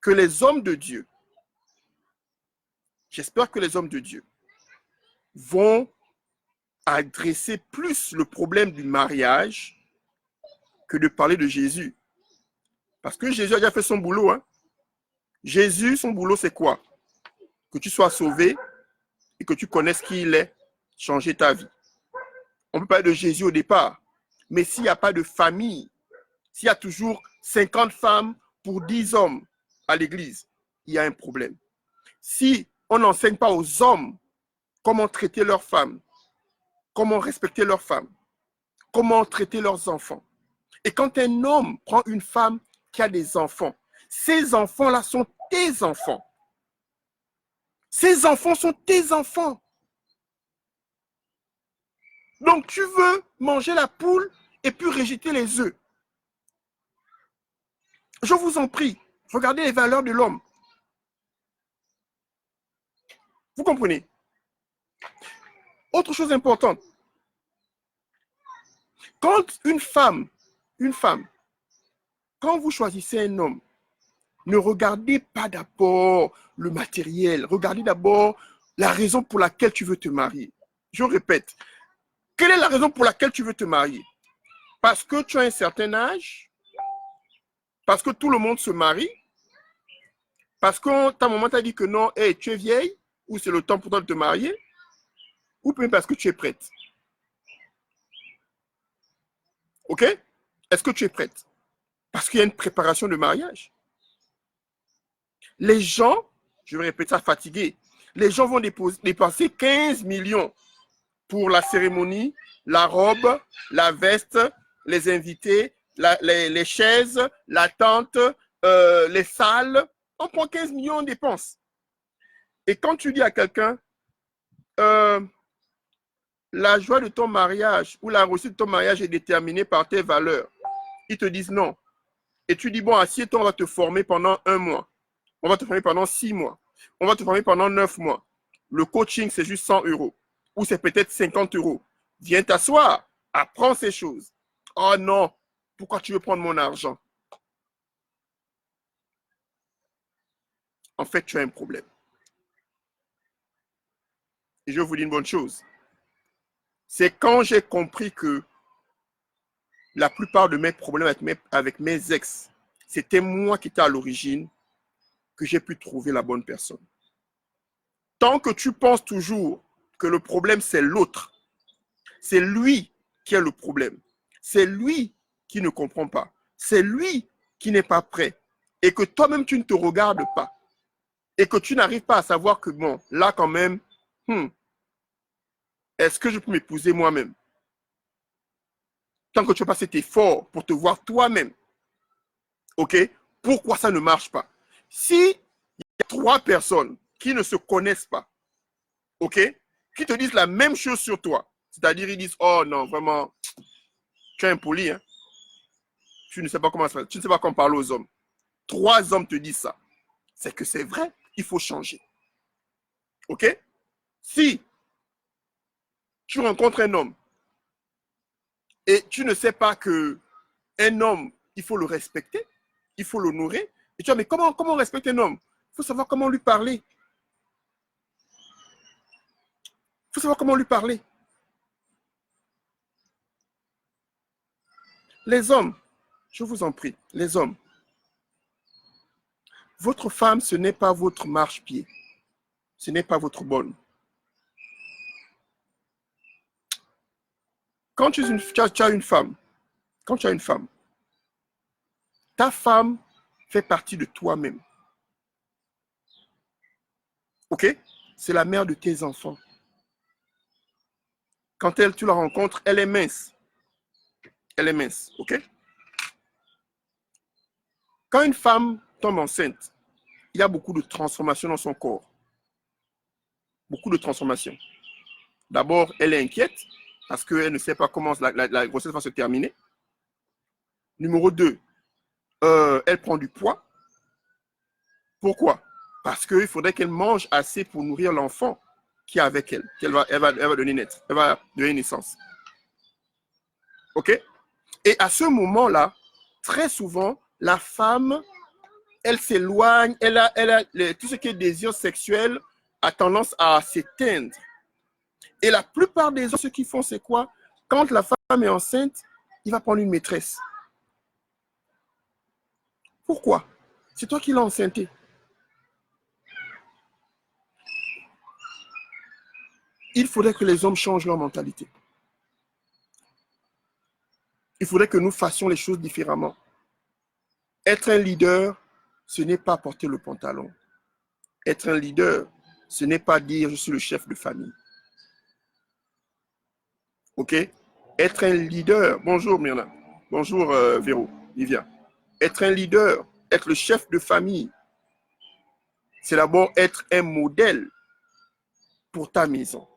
que les hommes de Dieu, vont adresser plus le problème du mariage que de parler de Jésus. Parce que Jésus a déjà fait son boulot. Hein. Jésus, son boulot, c'est quoi? Que tu sois sauvé et que tu connaisses qui il est, changer ta vie. On peut parler de Jésus au départ, mais s'il n'y a pas de famille, s'il y a toujours 50 femmes pour 10 hommes à l'église, il y a un problème. Si on n'enseigne pas aux hommes comment traiter leurs femmes, comment respecter leurs femmes, comment traiter leurs enfants. Et quand un homme prend une femme qui a des enfants, ces enfants-là sont tes enfants. Ces enfants sont tes enfants. Donc tu veux manger la poule et puis rejeter les œufs. Je vous en prie, regardez les valeurs de l'homme. Vous comprenez? Autre chose importante. Quand une femme, quand vous choisissez un homme, ne regardez pas d'abord le matériel. Regardez d'abord la raison pour laquelle tu veux te marier. Je répète, quelle est la raison pour laquelle tu veux te marier? Parce que tu as un certain âge? Parce que tout le monde se marie? Parce que ta maman t'a dit que non, hey, tu es vieille? Ou c'est le temps pour toi de te marier? Ou bien parce que tu es prête? Ok? Est-ce que tu es prête? Parce qu'il y a une préparation de mariage. Les gens, je vais répéter ça fatigué, les gens vont dépenser 15 millions pour la cérémonie, la robe, la veste, les invités, les chaises, la tente, les salles. On prend 15 millions en dépenses. Et quand tu dis à quelqu'un, la joie de ton mariage ou la réussite de ton mariage est déterminée par tes valeurs, ils te disent non. Et tu dis, bon, assieds-toi, on va te former pendant 1 mois. On va te former pendant 6 mois. On va te former pendant 9 mois. Le coaching, c'est juste 100 euros. Ou c'est peut-être 50 euros. Viens t'asseoir. Apprends ces choses. Oh non, pourquoi tu veux prendre mon argent? En fait, tu as un problème. Et je vous dis une bonne chose. C'est quand j'ai compris que la plupart de mes problèmes avec mes ex, c'était moi qui étais à l'origine, que j'ai pu trouver la bonne personne. Tant que tu penses toujours que le problème, c'est l'autre, c'est lui qui est le problème, c'est lui qui ne comprend pas, c'est lui qui n'est pas prêt, et que toi-même, tu ne te regardes pas, et que tu n'arrives pas à savoir que, bon, là quand même, est-ce que je peux m'épouser moi-même? Tant que tu n'as pas cet effort pour te voir toi-même, ok? Pourquoi ça ne marche pas? Si il y a 3 personnes qui ne se connaissent pas, ok? Qui te disent la même chose sur toi, c'est-à-dire ils disent, oh non, vraiment, tu es impoli, hein? Tu ne sais pas comment on parle aux hommes. 3 hommes te disent ça. C'est que c'est vrai, il faut changer. Ok? Si tu rencontres un homme et tu ne sais pas que un homme, il faut le respecter, il faut l'honorer, et tu dis, mais comment on respecte un homme? Il faut savoir comment lui parler. Il faut savoir comment lui parler. Les hommes, je vous en prie, les hommes, votre femme, ce n'est pas votre marche-pied. Ce n'est pas votre bonne. Quand tu as une femme, ta femme fait partie de toi-même. Ok? C'est la mère de tes enfants. Quand tu la rencontres, elle est mince. Elle est mince, ok? Quand une femme tombe enceinte, il y a beaucoup de transformations dans son corps. Beaucoup de transformations. D'abord, elle est inquiète parce qu'elle ne sait pas comment la grossesse va se terminer. Numéro 2, elle prend du poids. Pourquoi? Parce qu'il faudrait qu'elle mange assez pour nourrir l'enfant qui est avec elle, elle va donner naissance. OK? Et à ce moment-là, très souvent, la femme, elle s'éloigne, tout ce qui est désir sexuel a tendance à s'éteindre. Et la plupart des hommes, ce qu'ils font, c'est quoi? Quand la femme est enceinte, il va prendre une maîtresse. Pourquoi? C'est toi qui l'as enceinté. Il faudrait que les hommes changent leur mentalité. Il faudrait que nous fassions les choses différemment. Être un leader, ce n'est pas porter le pantalon. Être un leader, ce n'est pas dire je suis le chef de famille. OK? Être un leader, bonjour Myrna, bonjour Véro, Livia. Être un leader, être le chef de famille, c'est d'abord être un modèle pour ta maison.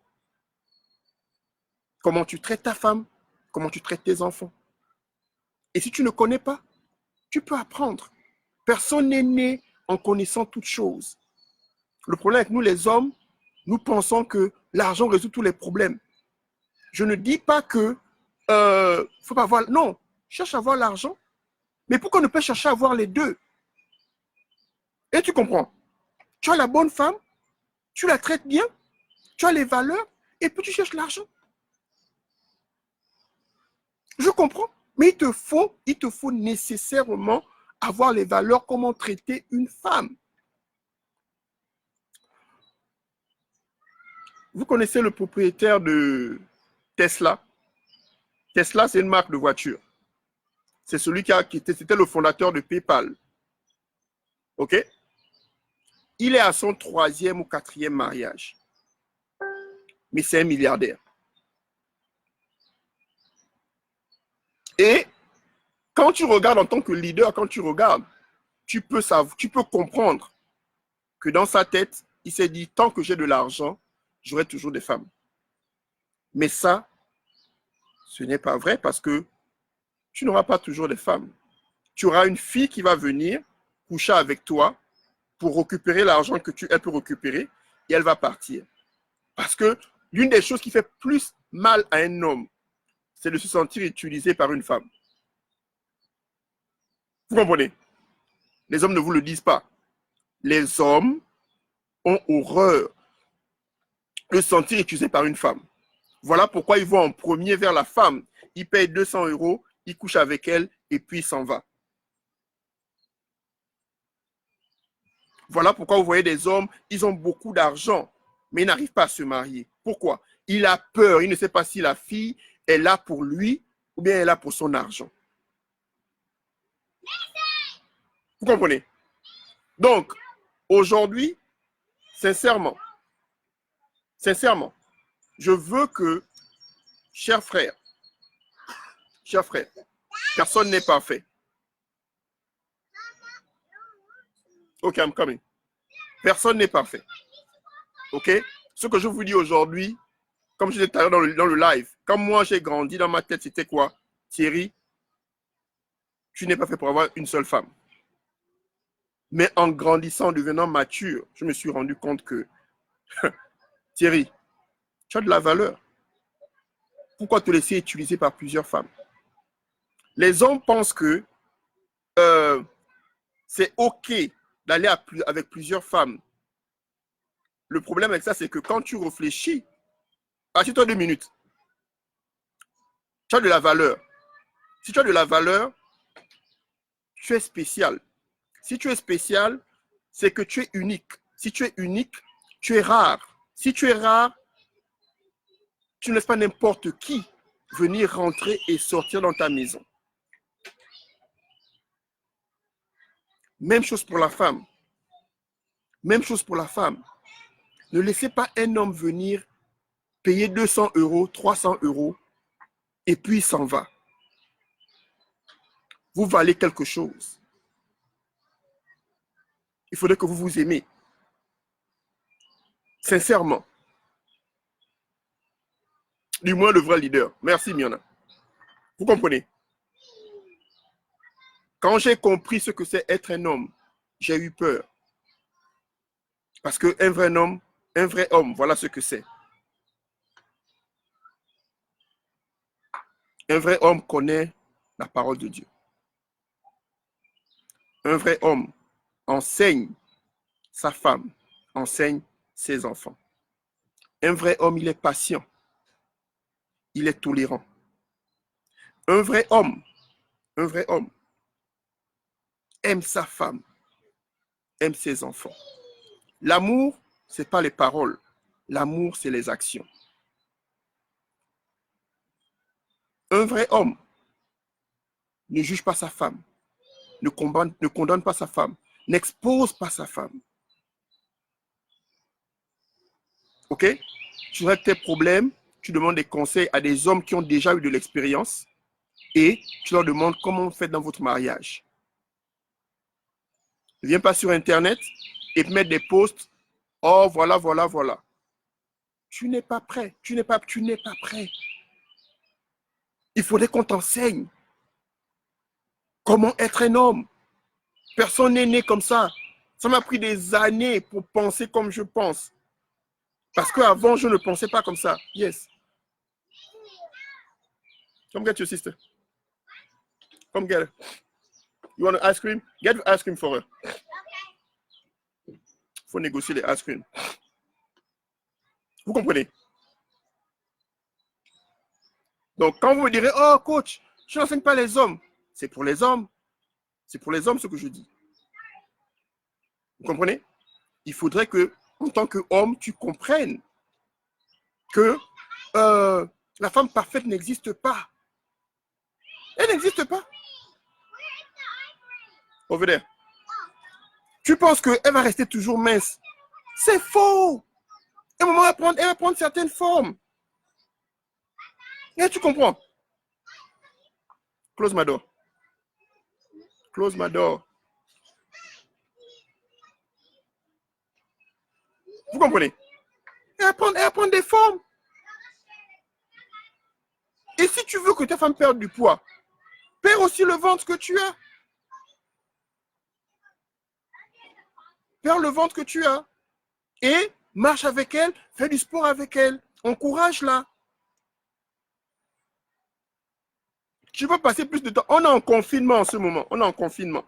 Comment tu traites ta femme, comment tu traites tes enfants. Et si tu ne connais pas, tu peux apprendre. Personne n'est né en connaissant toutes choses. Le problème avec nous, les hommes, nous pensons que l'argent résout tous les problèmes. Je ne dis pas que faut pas avoir... Non, cherche à avoir l'argent. Mais pourquoi ne pas chercher à avoir les deux? Et tu comprends? Tu as la bonne femme, tu la traites bien, tu as les valeurs, et puis tu cherches l'argent. Je comprends, mais il te faut nécessairement avoir les valeurs, comment traiter une femme. Vous connaissez le propriétaire de Tesla? Tesla, c'est une marque de voiture. C'est celui c'était le fondateur de PayPal. OK? Il est à son 3e ou 4e mariage. Mais c'est un milliardaire. Et quand tu regardes en tant que leader, quand tu regardes, tu peux comprendre que dans sa tête, il s'est dit, tant que j'ai de l'argent, j'aurai toujours des femmes. Mais ça, ce n'est pas vrai parce que tu n'auras pas toujours des femmes. Tu auras une fille qui va venir coucher avec toi pour récupérer l'argent qu'elle peut récupérer et elle va partir. Parce que l'une des choses qui fait plus mal à un homme, c'est de se sentir utilisé par une femme. Vous comprenez? Les hommes ne vous le disent pas. Les hommes ont horreur de se sentir utilisé par une femme. Voilà pourquoi ils vont en premier vers la femme. Ils payent 200 €, ils couchent avec elle et puis ils s'en vont. Voilà pourquoi vous voyez des hommes, ils ont beaucoup d'argent, mais ils n'arrivent pas à se marier. Pourquoi? Il a peur, il ne sait pas si la fille est là pour lui ou bien elle est là pour son argent. Vous comprenez? Donc, aujourd'hui, sincèrement, je veux que, chers frères, personne n'est parfait. Ok, I'm coming. Personne n'est parfait. Ok? Ce que je vous dis aujourd'hui, comme je disais tout à l'heure dans le live, quand moi j'ai grandi dans ma tête, c'était quoi? Thierry, tu n'es pas fait pour avoir une seule femme. Mais en grandissant, en devenant mature, je me suis rendu compte que Thierry, tu as de la valeur. Pourquoi te laisser utiliser par plusieurs femmes? Les hommes pensent que c'est OK d'aller avec plusieurs femmes. Le problème avec ça, c'est que quand tu réfléchis, assieds-toi 2 minutes. Tu as de la valeur. Si tu as de la valeur, tu es spécial. Si tu es spécial, c'est que tu es unique. Si tu es unique, tu es rare. Si tu es rare, tu ne laisses pas n'importe qui venir rentrer et sortir dans ta maison. Même chose pour la femme. Même chose pour la femme. Ne laissez pas un homme venir payer 200 €, 300 € et puis il s'en va. Vous valez quelque chose. Il faudrait que vous vous aimez. Sincèrement. Du moins le vrai leader. Merci Miona. Vous comprenez? Quand j'ai compris ce que c'est être un homme, j'ai eu peur. Parce qu'un vrai homme, voilà ce que c'est. Un vrai homme connaît la parole de Dieu. Un vrai homme enseigne sa femme, enseigne ses enfants. Un vrai homme, il est patient. Il est tolérant. Un vrai homme aime sa femme, aime ses enfants. L'amour, ce n'est pas les paroles. L'amour, c'est les actions. Un vrai homme ne juge pas sa femme, ne condamne pas sa femme, n'expose pas sa femme. Ok? Tu règles tes problèmes, tu demandes des conseils à des hommes qui ont déjà eu de l'expérience et tu leur demandes comment vous faites dans votre mariage. Ne viens pas sur Internet et mettre des posts. Oh, voilà, voilà, voilà. Tu n'es pas prêt. Tu n'es pas prêt. Il faudrait qu'on t'enseigne comment être un homme. Personne n'est né comme ça. Ça m'a pris des années pour penser comme je pense. Parce qu'avant, je ne pensais pas comme ça. Yes. Come get your sister. Come get her. You want an ice cream? Get the ice cream for her. Il faut négocier les ice cream. Vous comprenez? Donc, quand vous me direz, oh coach, je n'enseigne pas les hommes. C'est pour les hommes. C'est pour les hommes ce que je dis. Vous comprenez? Il faudrait que, en tant qu'homme, tu comprennes que la femme parfaite n'existe pas. Elle n'existe pas. Over there. Tu penses qu'elle va rester toujours mince. C'est faux. À un moment, elle va prendre certaines formes. Et tu comprends? Close my door. Close my door. Vous comprenez? Elle va prendre des formes. Et si tu veux que ta femme perde du poids, perds aussi le ventre que tu as. Perds le ventre que tu as. Et marche avec elle, fais du sport avec elle. Encourage-la. Tu vas passer plus de temps. On est en confinement en ce moment. On est en confinement.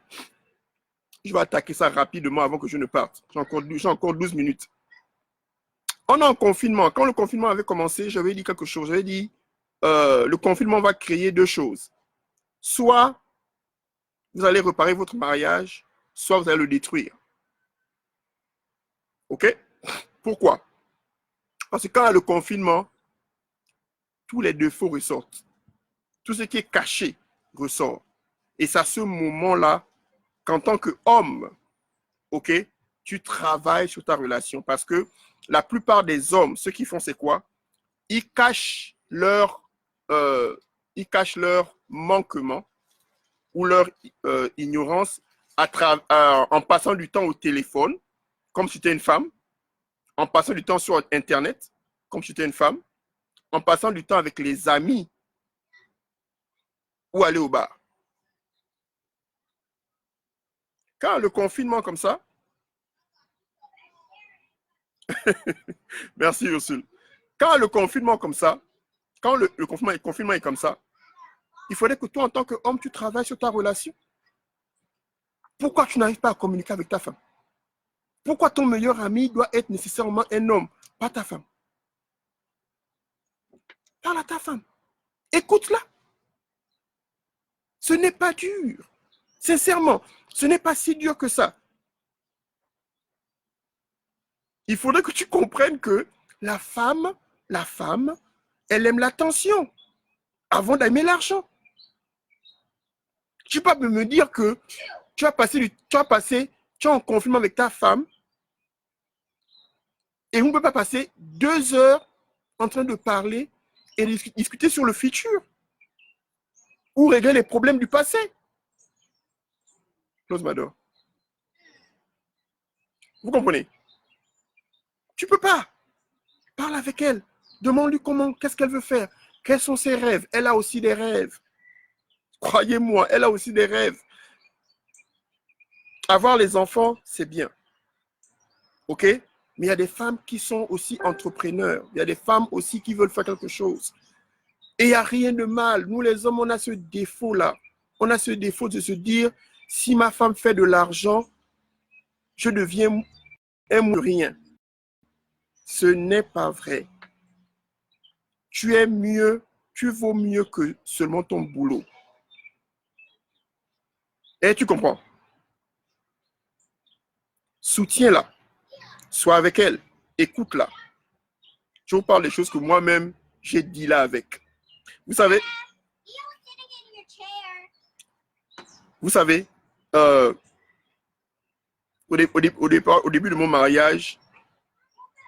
Je vais attaquer ça rapidement avant que je ne parte. J'ai encore 12 minutes. On est en confinement. Quand le confinement avait commencé, j'avais dit quelque chose. J'avais dit, le confinement va créer deux choses. Soit vous allez réparer votre mariage, soit vous allez le détruire. OK? Pourquoi? Parce que quand il y a le confinement, tous les défauts ressortent. Tout ce qui est caché ressort. Et c'est à ce moment-là qu'en tant qu'homme, OK, tu travailles sur ta relation. Parce que la plupart des hommes, ce qu'ils font, c'est quoi? Ils cachent leur manquement ou leur ignorance en passant du temps au téléphone, comme si tu étais une femme, en passant du temps sur Internet, comme si tu étais une femme, en passant du temps avec les amis ou aller au bar. Quand le confinement comme ça, merci Ursule, quand le confinement comme ça, quand le confinement est comme ça, il faudrait que toi, en tant qu'homme, tu travailles sur ta relation. Pourquoi tu n'arrives pas à communiquer avec ta femme? Pourquoi ton meilleur ami doit être nécessairement un homme, pas ta femme? Parle à ta femme. Écoute-la. Ce n'est pas dur. Sincèrement, ce n'est pas si dur que ça. Il faudrait que tu comprennes que la femme, elle aime l'attention avant d'aimer l'argent. Tu peux pas me dire que tu es en confinement avec ta femme et vous ne pouvez pas passer 2 heures en train de parler et discuter sur le futur ou régler les problèmes du passé. Close my door. Vous comprenez? Tu ne peux pas. Parle avec elle. Demande-lui qu'est-ce qu'elle veut faire. Quels sont ses rêves? Elle a aussi des rêves. Croyez-moi, elle a aussi des rêves. Avoir les enfants, c'est bien. OK? Mais il y a des femmes qui sont aussi entrepreneurs. Il y a des femmes aussi qui veulent faire quelque chose. Et il n'y a rien de mal. Nous, les hommes, on a ce défaut-là. On a ce défaut de se dire, si ma femme fait de l'argent, je deviens un rien. Ce n'est pas vrai. Tu es mieux, tu vaux mieux que seulement ton boulot. Et tu comprends? Soutiens-la. Sois avec elle. Écoute-la. Je vous parle des choses que moi-même, j'ai dit là avec. Vous savez, euh, au début de mon mariage,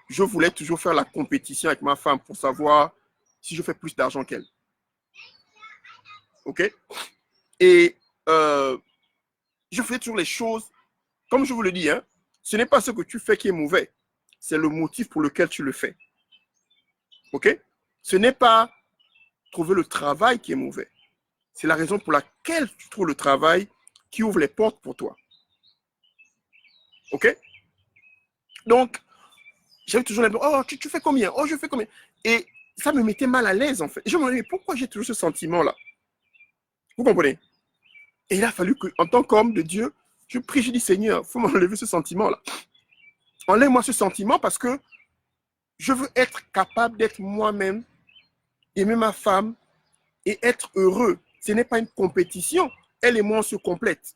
je voulais toujours faire la compétition avec ma femme pour savoir si je fais plus d'argent qu'elle. OK? Et je fais toujours les choses, comme je vous le dis, hein, ce n'est pas ce que tu fais qui est mauvais, c'est le motif pour lequel tu le fais. OK? Ce n'est pas trouver le travail qui est mauvais, c'est la raison pour laquelle tu trouves le travail qui ouvre les portes pour toi. OK? Donc, j'avais toujours l'impression, oh, tu fais combien? Oh, je fais combien? Et ça me mettait mal à l'aise, en fait. Et je me disais, pourquoi j'ai toujours ce sentiment-là? Vous comprenez? Et il a fallu que, en tant qu'homme de Dieu, je prie, je dis, Seigneur, il faut m'enlever ce sentiment-là. Enlève-moi ce sentiment parce que je veux être capable d'être moi-même, aimer ma femme et être heureux. Ce n'est pas une compétition. Elle et moi, on se complète.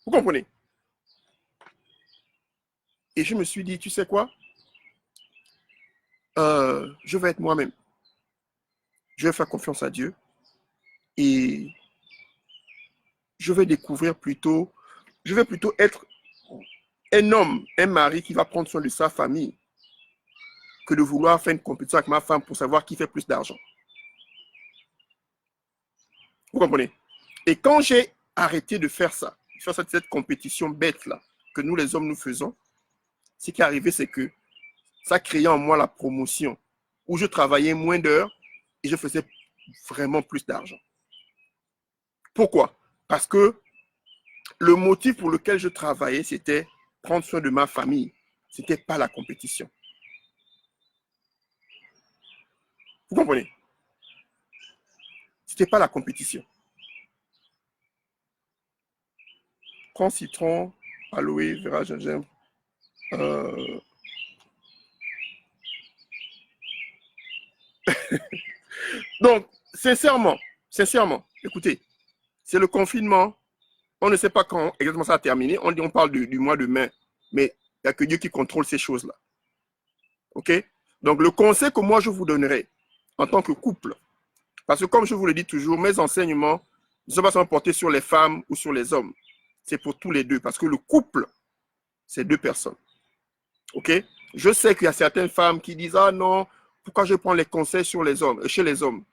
Vous comprenez? Et je me suis dit, tu sais quoi? Je vais être moi-même. Je vais faire confiance à Dieu. Et je vais découvrir plutôt, je vais plutôt être un homme, un mari qui va prendre soin de sa famille que de vouloir faire une compétition avec ma femme pour savoir qui fait plus d'argent. Vous comprenez? Et quand j'ai arrêté de faire ça, cette compétition bête-là que nous les hommes nous faisons, ce qui est arrivé, c'est que ça créait en moi la promotion où je travaillais moins d'heures et je faisais vraiment plus d'argent. Pourquoi? Parce que le motif pour lequel je travaillais, c'était prendre soin de ma famille. Ce n'était pas la compétition. Vous comprenez? Ce n'était pas la compétition. Prends citron, aloe vera, gingembre. Donc, sincèrement, écoutez, c'est le confinement. On ne sait pas quand exactement ça a terminé. On parle du mois de mai, mais il n'y a que Dieu qui contrôle ces choses-là. OK? Donc, le conseil que moi, je vous donnerai en tant que couple, parce que comme je vous le dis toujours, mes enseignements ne sont pas seulement portés sur les femmes ou sur les hommes. C'est pour tous les deux, parce que le couple, c'est deux personnes. OK? Je sais qu'il y a certaines femmes qui disent, ah non, pourquoi je prends les conseils sur les hommes, chez les hommes?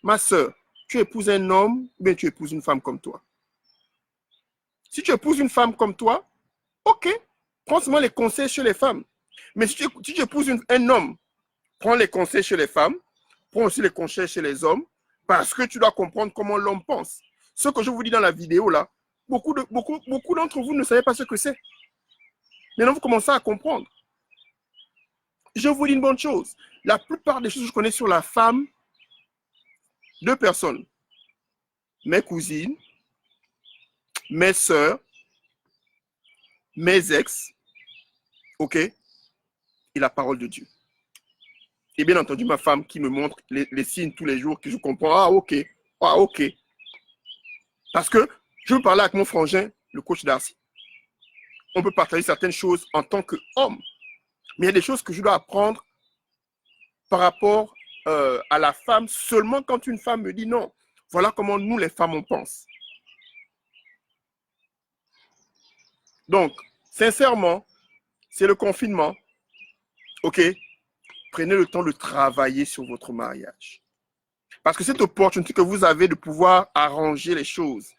Ma soeur, tu épouses un homme, ou bien tu épouses une femme comme toi. Si tu épouses une femme comme toi, ok, prends seulement les conseils chez les femmes. Mais si tu épouses un homme, prends les conseils chez les femmes, prends aussi les conseils chez les hommes, parce que tu dois comprendre comment l'homme pense. Ce que je vous dis dans la vidéo là, beaucoup d'entre vous ne savez pas ce que c'est. Maintenant, vous commencez à comprendre. Je vous dis une bonne chose. La plupart des choses que je connais sur la femme, deux personnes. Mes cousines, mes soeurs, mes ex, ok, et la parole de Dieu. Et bien entendu, ma femme qui me montre les signes tous les jours, que je comprends, ah ok. Parce que je veux parler avec mon frangin, le coach Darcy. On peut partager certaines choses en tant qu'homme, mais il y a des choses que je dois apprendre par rapport à la femme seulement quand une femme me dit non. Voilà comment nous, les femmes, on pense. Donc, sincèrement, c'est le confinement. Ok, prenez le temps de travailler sur votre mariage. Parce que cette opportunité que vous avez de pouvoir arranger les choses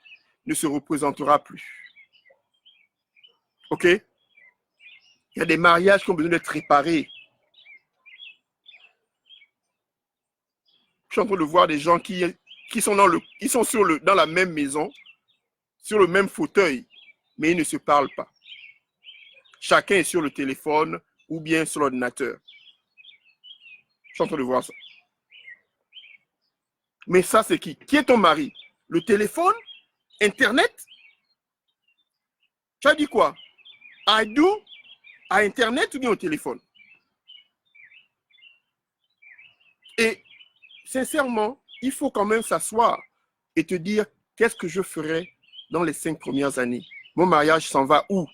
ne se représentera plus. OK? Il y a des mariages qui ont besoin d'être réparés. Je suis en train de voir des gens qui sont dans la même maison, sur le même fauteuil, mais ils ne se parlent pas. Chacun est sur le téléphone ou bien sur l'ordinateur. Je suis en train de voir ça. Mais ça, c'est qui? Qui est ton mari? Le téléphone? Internet? Tu as dit quoi? I do? À Internet ou bien au téléphone? Et sincèrement, il faut quand même s'asseoir et te dire qu'est-ce que je ferai dans les 5 premières années. Mon mariage s'en va où?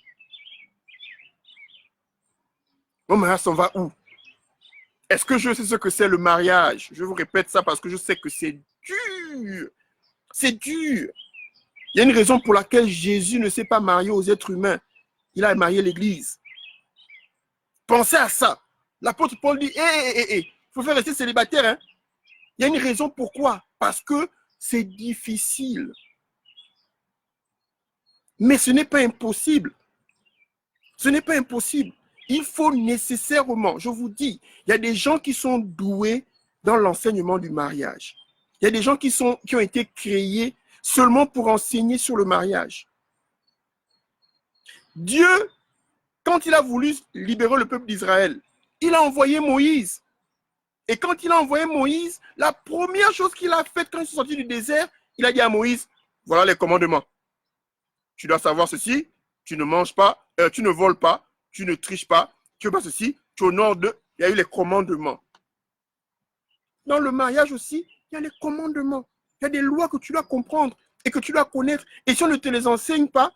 Mon mariage s'en va où? Est-ce que je sais ce que c'est le mariage? Je vous répète ça parce que je sais que c'est dur. C'est dur. Il y a une raison pour laquelle Jésus ne s'est pas marié aux êtres humains. Il a marié l'Église. Pensez à ça. L'apôtre Paul dit, il faut faire rester célibataire. Hein? Il y a une raison pourquoi. Parce que c'est difficile. Mais ce n'est pas impossible. Ce n'est pas impossible. Il faut nécessairement, je vous dis, il y a des gens qui sont doués dans l'enseignement du mariage. Il y a des gens qui ont été créés seulement pour enseigner sur le mariage. Dieu, quand il a voulu libérer le peuple d'Israël, il a envoyé Moïse. Et quand il a envoyé Moïse, la première chose qu'il a faite quand ils sont sortis du désert, il a dit à Moïse, voilà les commandements. Tu dois savoir ceci, tu ne manges pas, tu ne voles pas, tu ne triches pas, tu ne fais pas ceci, tu honores de... Il y a eu les commandements. Dans le mariage aussi, il y a les commandements. Il y a des lois que tu dois comprendre et que tu dois connaître. Et si on ne te les enseigne pas,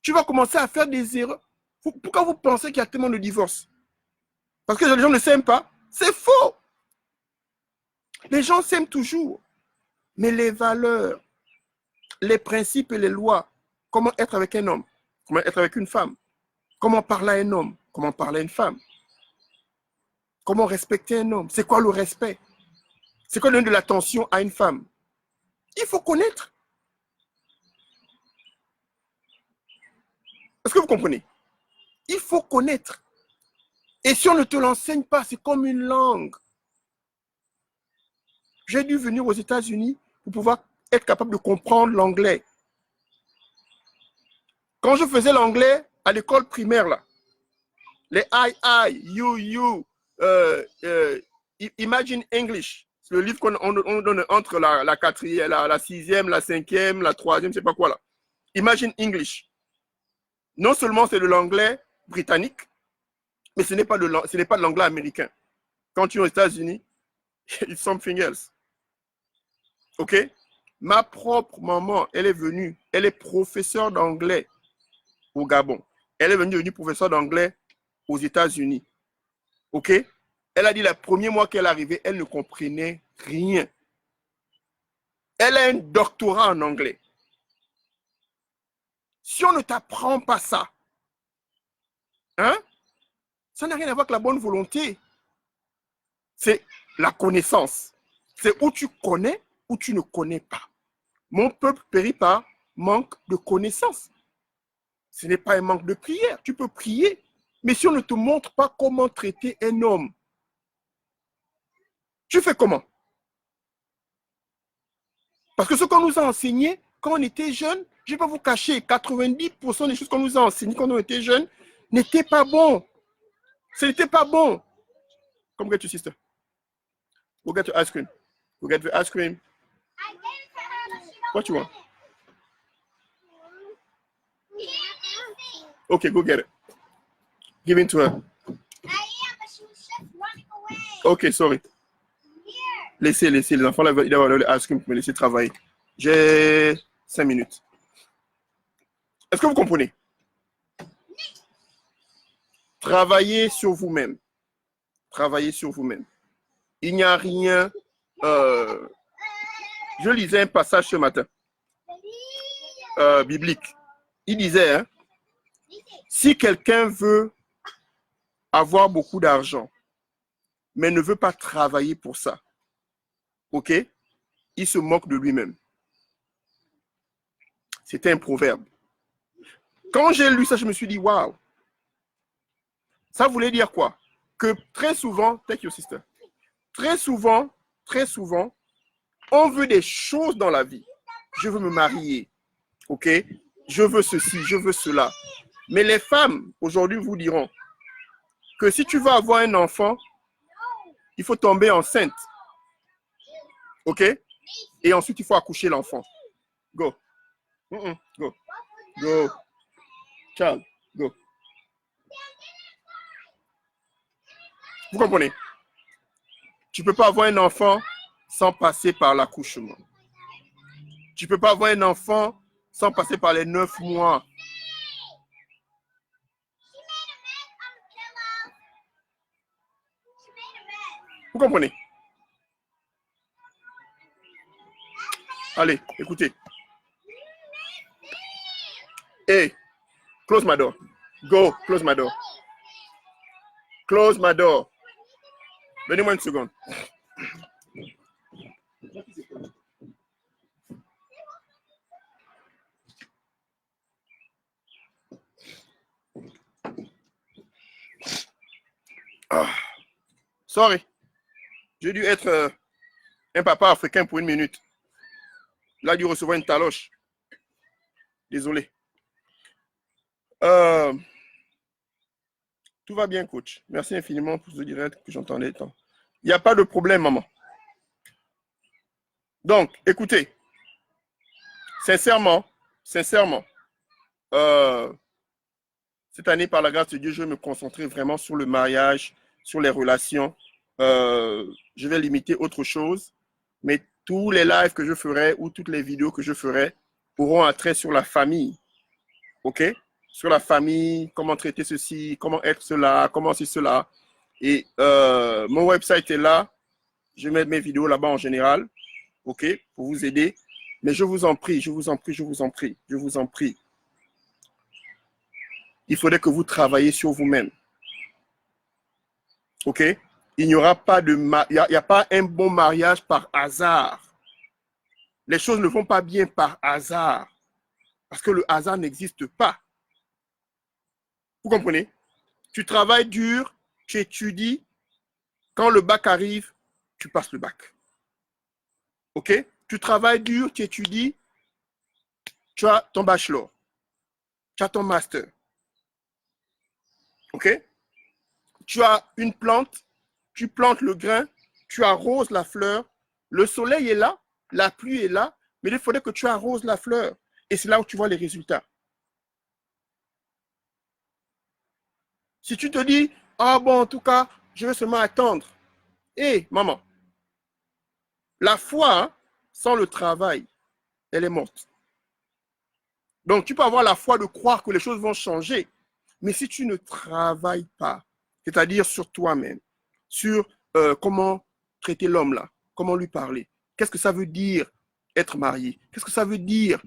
tu vas commencer à faire des erreurs. Pourquoi vous pensez qu'il y a tellement de divorces? Parce que les gens ne s'aiment pas? C'est faux. Les gens s'aiment toujours. Mais les valeurs, les principes et les lois, comment être avec un homme, comment être avec une femme, comment parler à un homme, comment parler à une femme, comment respecter un homme, c'est quoi le respect, c'est quoi donner de l'attention à une femme. Il faut connaître. Est-ce que vous comprenez? Il faut connaître. Et si on ne te l'enseigne pas, c'est comme une langue. J'ai dû venir aux États-Unis pour pouvoir être capable de comprendre l'anglais. Quand je faisais l'anglais à l'école primaire, là, les I, you, Imagine English, c'est le livre qu'on donne entre la quatrième, la sixième, la cinquième, la troisième, je ne sais pas quoi là. Imagine English. Non seulement c'est de l'anglais britannique, mais ce n'est pas de l'anglais américain. Quand tu es aux États-Unis, it's something else. Ok? Ma propre maman, elle est venue, elle est professeure d'anglais au Gabon. Elle est devenue professeure d'anglais aux États-Unis. Ok? Elle a dit le premier mois qu'elle est arrivée, elle ne comprenait rien. Elle a un doctorat en anglais. Si on ne t'apprend pas ça, hein, ça n'a rien à voir avec la bonne volonté. C'est la connaissance. C'est où tu connais ou tu ne connais pas. Mon peuple périt par manque de connaissance. Ce n'est pas un manque de prière. Tu peux prier, mais si on ne te montre pas comment traiter un homme, tu fais comment? Parce que ce qu'on nous a enseigné quand on était jeune, je ne vais pas vous cacher, 90% des choses qu'on nous a enseignées quand on était jeune n'étaient pas bon. Ce n'était pas bon. Come get your sister. Go get your ice cream. Go get your ice cream. What you want? Okay, go get it. Give it to her. Okay, sorry. Laissez, les enfants, ils doivent avoir le ice cream pour me laisser travailler. J'ai 5 minutes. Est-ce que vous comprenez? Travaillez sur vous-même. Travaillez sur vous-même. Il n'y a rien... je lisais un passage ce matin. Biblique. Il disait, hein, si quelqu'un veut avoir beaucoup d'argent, mais ne veut pas travailler pour ça, ok, il se moque de lui-même. C'était un proverbe. Quand j'ai lu ça, je me suis dit, waouh. Ça voulait dire quoi? Que très souvent, take your sister, très souvent, on veut des choses dans la vie. Je veux me marier. ok? Je veux ceci, je veux cela. Mais les femmes, aujourd'hui, vous diront que si tu veux avoir un enfant, il faut tomber enceinte, ok? Et ensuite, il faut accoucher l'enfant. Go. Go. Go. Child, go. Vous comprenez? Tu ne peux pas avoir un enfant sans passer par l'accouchement. Tu ne peux pas avoir un enfant sans passer par les 9 mois. Vous comprenez? Allez, écoutez. Hey, close my door. Go, close my door. Close my door. Donnez-moi une seconde. Ah. Sorry. J'ai dû être un papa africain pour une minute. Là, dû recevoir une taloche. Désolé. Tout va bien, coach. Merci infiniment pour ce direct que j'entendais tant. Il n'y a pas de problème, maman. Donc, écoutez, sincèrement, cette année, par la grâce de Dieu, je vais me concentrer vraiment sur le mariage, sur les relations. Je vais limiter autre chose, mais tous les lives que je ferai ou toutes les vidéos que je ferai auront attrait sur la famille. OK? Sur la famille, comment traiter ceci, comment être cela, comment c'est cela. Et mon website est là. Je vais mettre mes vidéos là-bas en général. OK? Pour vous aider. Mais je vous en prie, je vous en prie, je vous en prie, je vous en prie. Il faudrait que vous travaillez sur vous-même. OK? Il n'y aura pas de il y a pas un bon mariage par hasard. Les choses ne vont pas bien par hasard. Parce que le hasard n'existe pas. Vous comprenez? Tu travailles dur, tu étudies. Quand le bac arrive, tu passes le bac. OK? Tu travailles dur, tu étudies. Tu as ton bachelor. Tu as ton master. OK? Tu as une plante. Tu plantes le grain. Tu arroses la fleur. Le soleil est là. La pluie est là. Mais il faudrait que tu arroses la fleur. Et c'est là où tu vois les résultats. Si tu te dis, ah bon, en tout cas, je vais seulement attendre. Hé, maman, la foi, sans le travail, elle est morte. Donc, tu peux avoir la foi de croire que les choses vont changer. Mais si tu ne travailles pas, c'est-à-dire sur toi-même, sur comment traiter l'homme là, comment lui parler, qu'est-ce que ça veut dire être marié, qu'est-ce que ça veut dire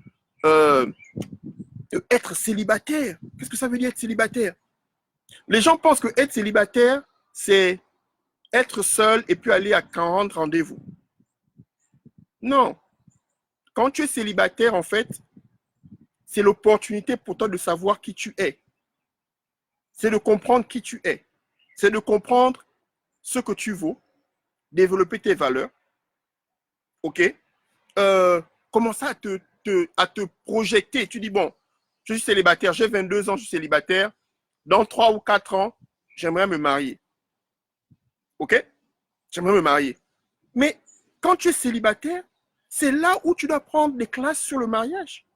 être célibataire, qu'est-ce que ça veut dire être célibataire. Les gens pensent que être célibataire, c'est être seul et puis aller à 40 rendez-vous. Non. Quand tu es célibataire, en fait, c'est l'opportunité pour toi de savoir qui tu es. C'est de comprendre qui tu es. C'est de comprendre ce que tu vaux, développer tes valeurs. OK? Commencer à te projeter. Tu dis, bon, je suis célibataire, j'ai 22 ans, je suis célibataire. Dans 3 ou 4 ans, j'aimerais me marier. OK? J'aimerais me marier. Mais quand tu es célibataire, c'est là où tu dois prendre des classes sur le mariage.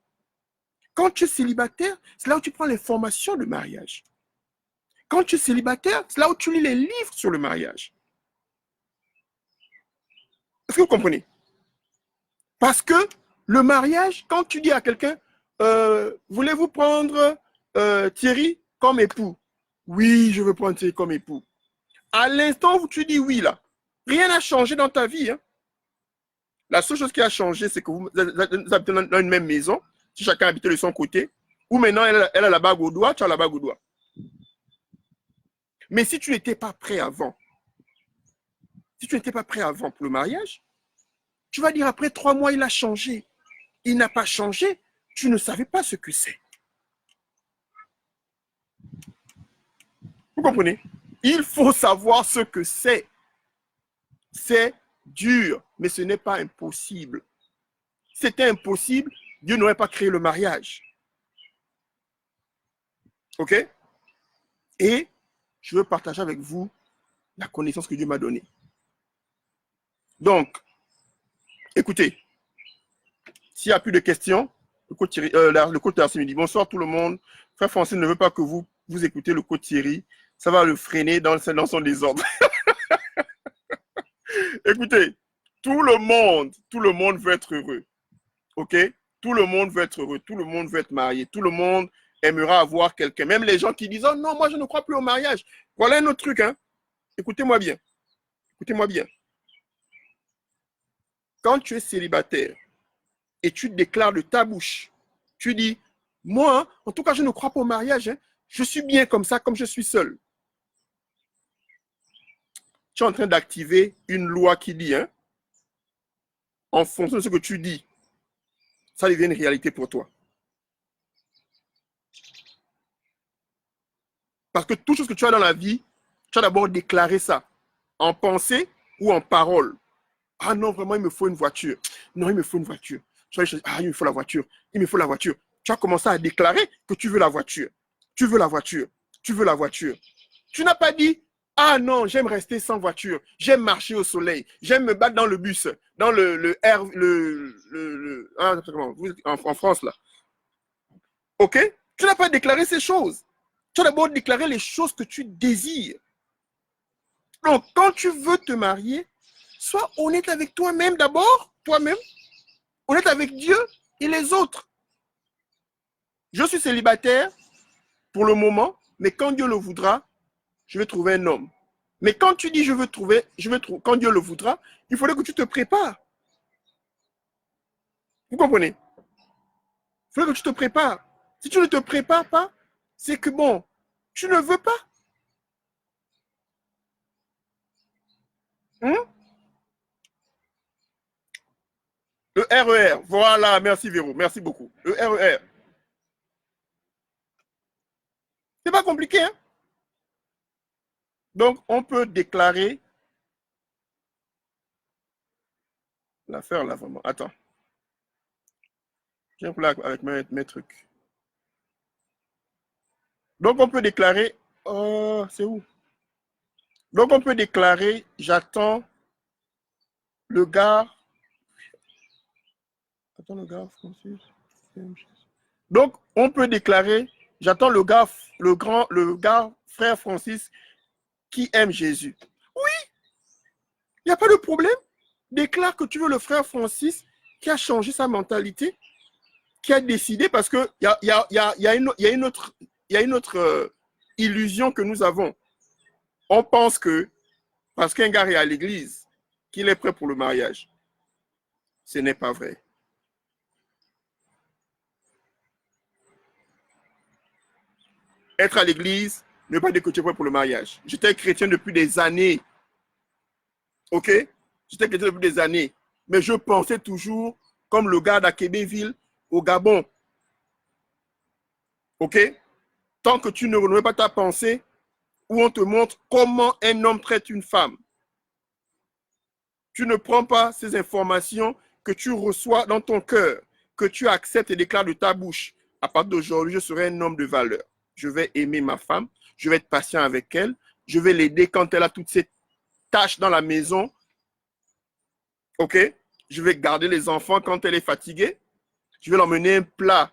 Quand tu es célibataire, c'est là où tu prends les formations de mariage. Quand tu es célibataire, c'est là où tu lis les livres sur le mariage. Est-ce que vous comprenez? Parce que le mariage, quand tu dis à quelqu'un, voulez-vous prendre Thierry comme époux? Oui, je veux prendre Thierry comme époux. À l'instant où tu dis oui, là, rien n'a changé dans ta vie. Hein? La seule chose qui a changé, c'est que vous habitez dans une même maison, si chacun habite de son côté, ou maintenant elle a la bague au doigt, tu as la bague au doigt. Mais si tu n'étais pas prêt avant, pour le mariage, tu vas dire après 3 mois, il a changé. Il n'a pas changé, tu ne savais pas ce que c'est. Vous comprenez? Il faut savoir ce que c'est. C'est dur, mais ce n'est pas impossible. C'était impossible, Dieu n'aurait pas créé le mariage. OK? Et je veux partager avec vous la connaissance que Dieu m'a donnée. Donc, écoutez, s'il n'y a plus de questions, le coach Thierry me dit bonsoir tout le monde. Frère Francis ne veut pas que vous écoutez le coach Thierry. Ça va le freiner dans son désordre. Écoutez, tout le monde veut être heureux. OK? Tout le monde veut être heureux. Tout le monde veut être marié. Tout le monde aimera avoir quelqu'un. Même les gens qui disent oh non, moi je ne crois plus au mariage. Voilà un autre truc. Hein? Écoutez-moi bien. Écoutez-moi bien. Quand tu es célibataire et tu déclares de ta bouche, tu dis moi, en tout cas, je ne crois pas au mariage. Hein? Je suis bien comme ça, comme je suis seul. Tu es en train d'activer une loi qui dit, hein, en fonction de ce que tu dis, ça devient une réalité pour toi. Parce que toute chose que tu as dans la vie, tu as d'abord déclaré ça, en pensée ou en parole. Ah non, vraiment, il me faut une voiture. Non, il me faut une voiture. Ah, il me faut la voiture. Il me faut la voiture. Tu as commencé à déclarer que tu veux la voiture. Tu veux la voiture. Tu veux la voiture. Tu n'as pas dit, ah non, j'aime rester sans voiture. J'aime marcher au soleil. J'aime me battre dans le bus, dans en France, là. OK? Tu n'as pas déclaré ces choses. Tu as d'abord déclaré les choses que tu désires. Donc, quand tu veux te marier, sois honnête avec toi-même d'abord, toi-même, honnête avec Dieu et les autres. Je suis célibataire pour le moment, mais quand Dieu le voudra, je vais trouver un homme. Mais quand tu dis quand Dieu le voudra, il faudrait que tu te prépares. Vous comprenez? Il faudrait que tu te prépares. Si tu ne te prépares pas, c'est que bon, tu ne veux pas. Le RER, voilà, merci Véro, merci beaucoup. Le RER. C'est pas compliqué, hein? Donc, on peut déclarer l'affaire là, vraiment. Attends. J'ai un problème avec mes trucs. Donc, on peut déclarer. Oh, c'est où? Donc, on peut déclarer j'attends le gars. Attends le gars, Francis. Donc, on peut déclarer j'attends le gars frère Francis qui aime Jésus. Oui, il n'y a pas de problème. Déclare que tu veux le frère Francis qui a changé sa mentalité, qui a décidé, parce qu'il y a une autre illusion que nous avons. On pense que parce qu'un gars est à l'église, qu'il est prêt pour le mariage. Ce n'est pas vrai. Être à l'église ne veut pas dire que tu es prêt pour le mariage. J'étais chrétien depuis des années. OK? J'étais chrétien depuis des années. Mais je pensais toujours comme le gars d'Akébéville au Gabon. OK? Tant que tu ne renouvelles pas ta pensée, où on te montre comment un homme traite une femme, tu ne prends pas ces informations que tu reçois dans ton cœur, que tu acceptes et déclares de ta bouche. À partir d'aujourd'hui, je serai un homme de valeur. Je vais aimer ma femme, je vais être patient avec elle, je vais l'aider quand elle a toutes ses tâches dans la maison. OK? Je vais garder les enfants quand elle est fatiguée. Je vais l'emmener un plat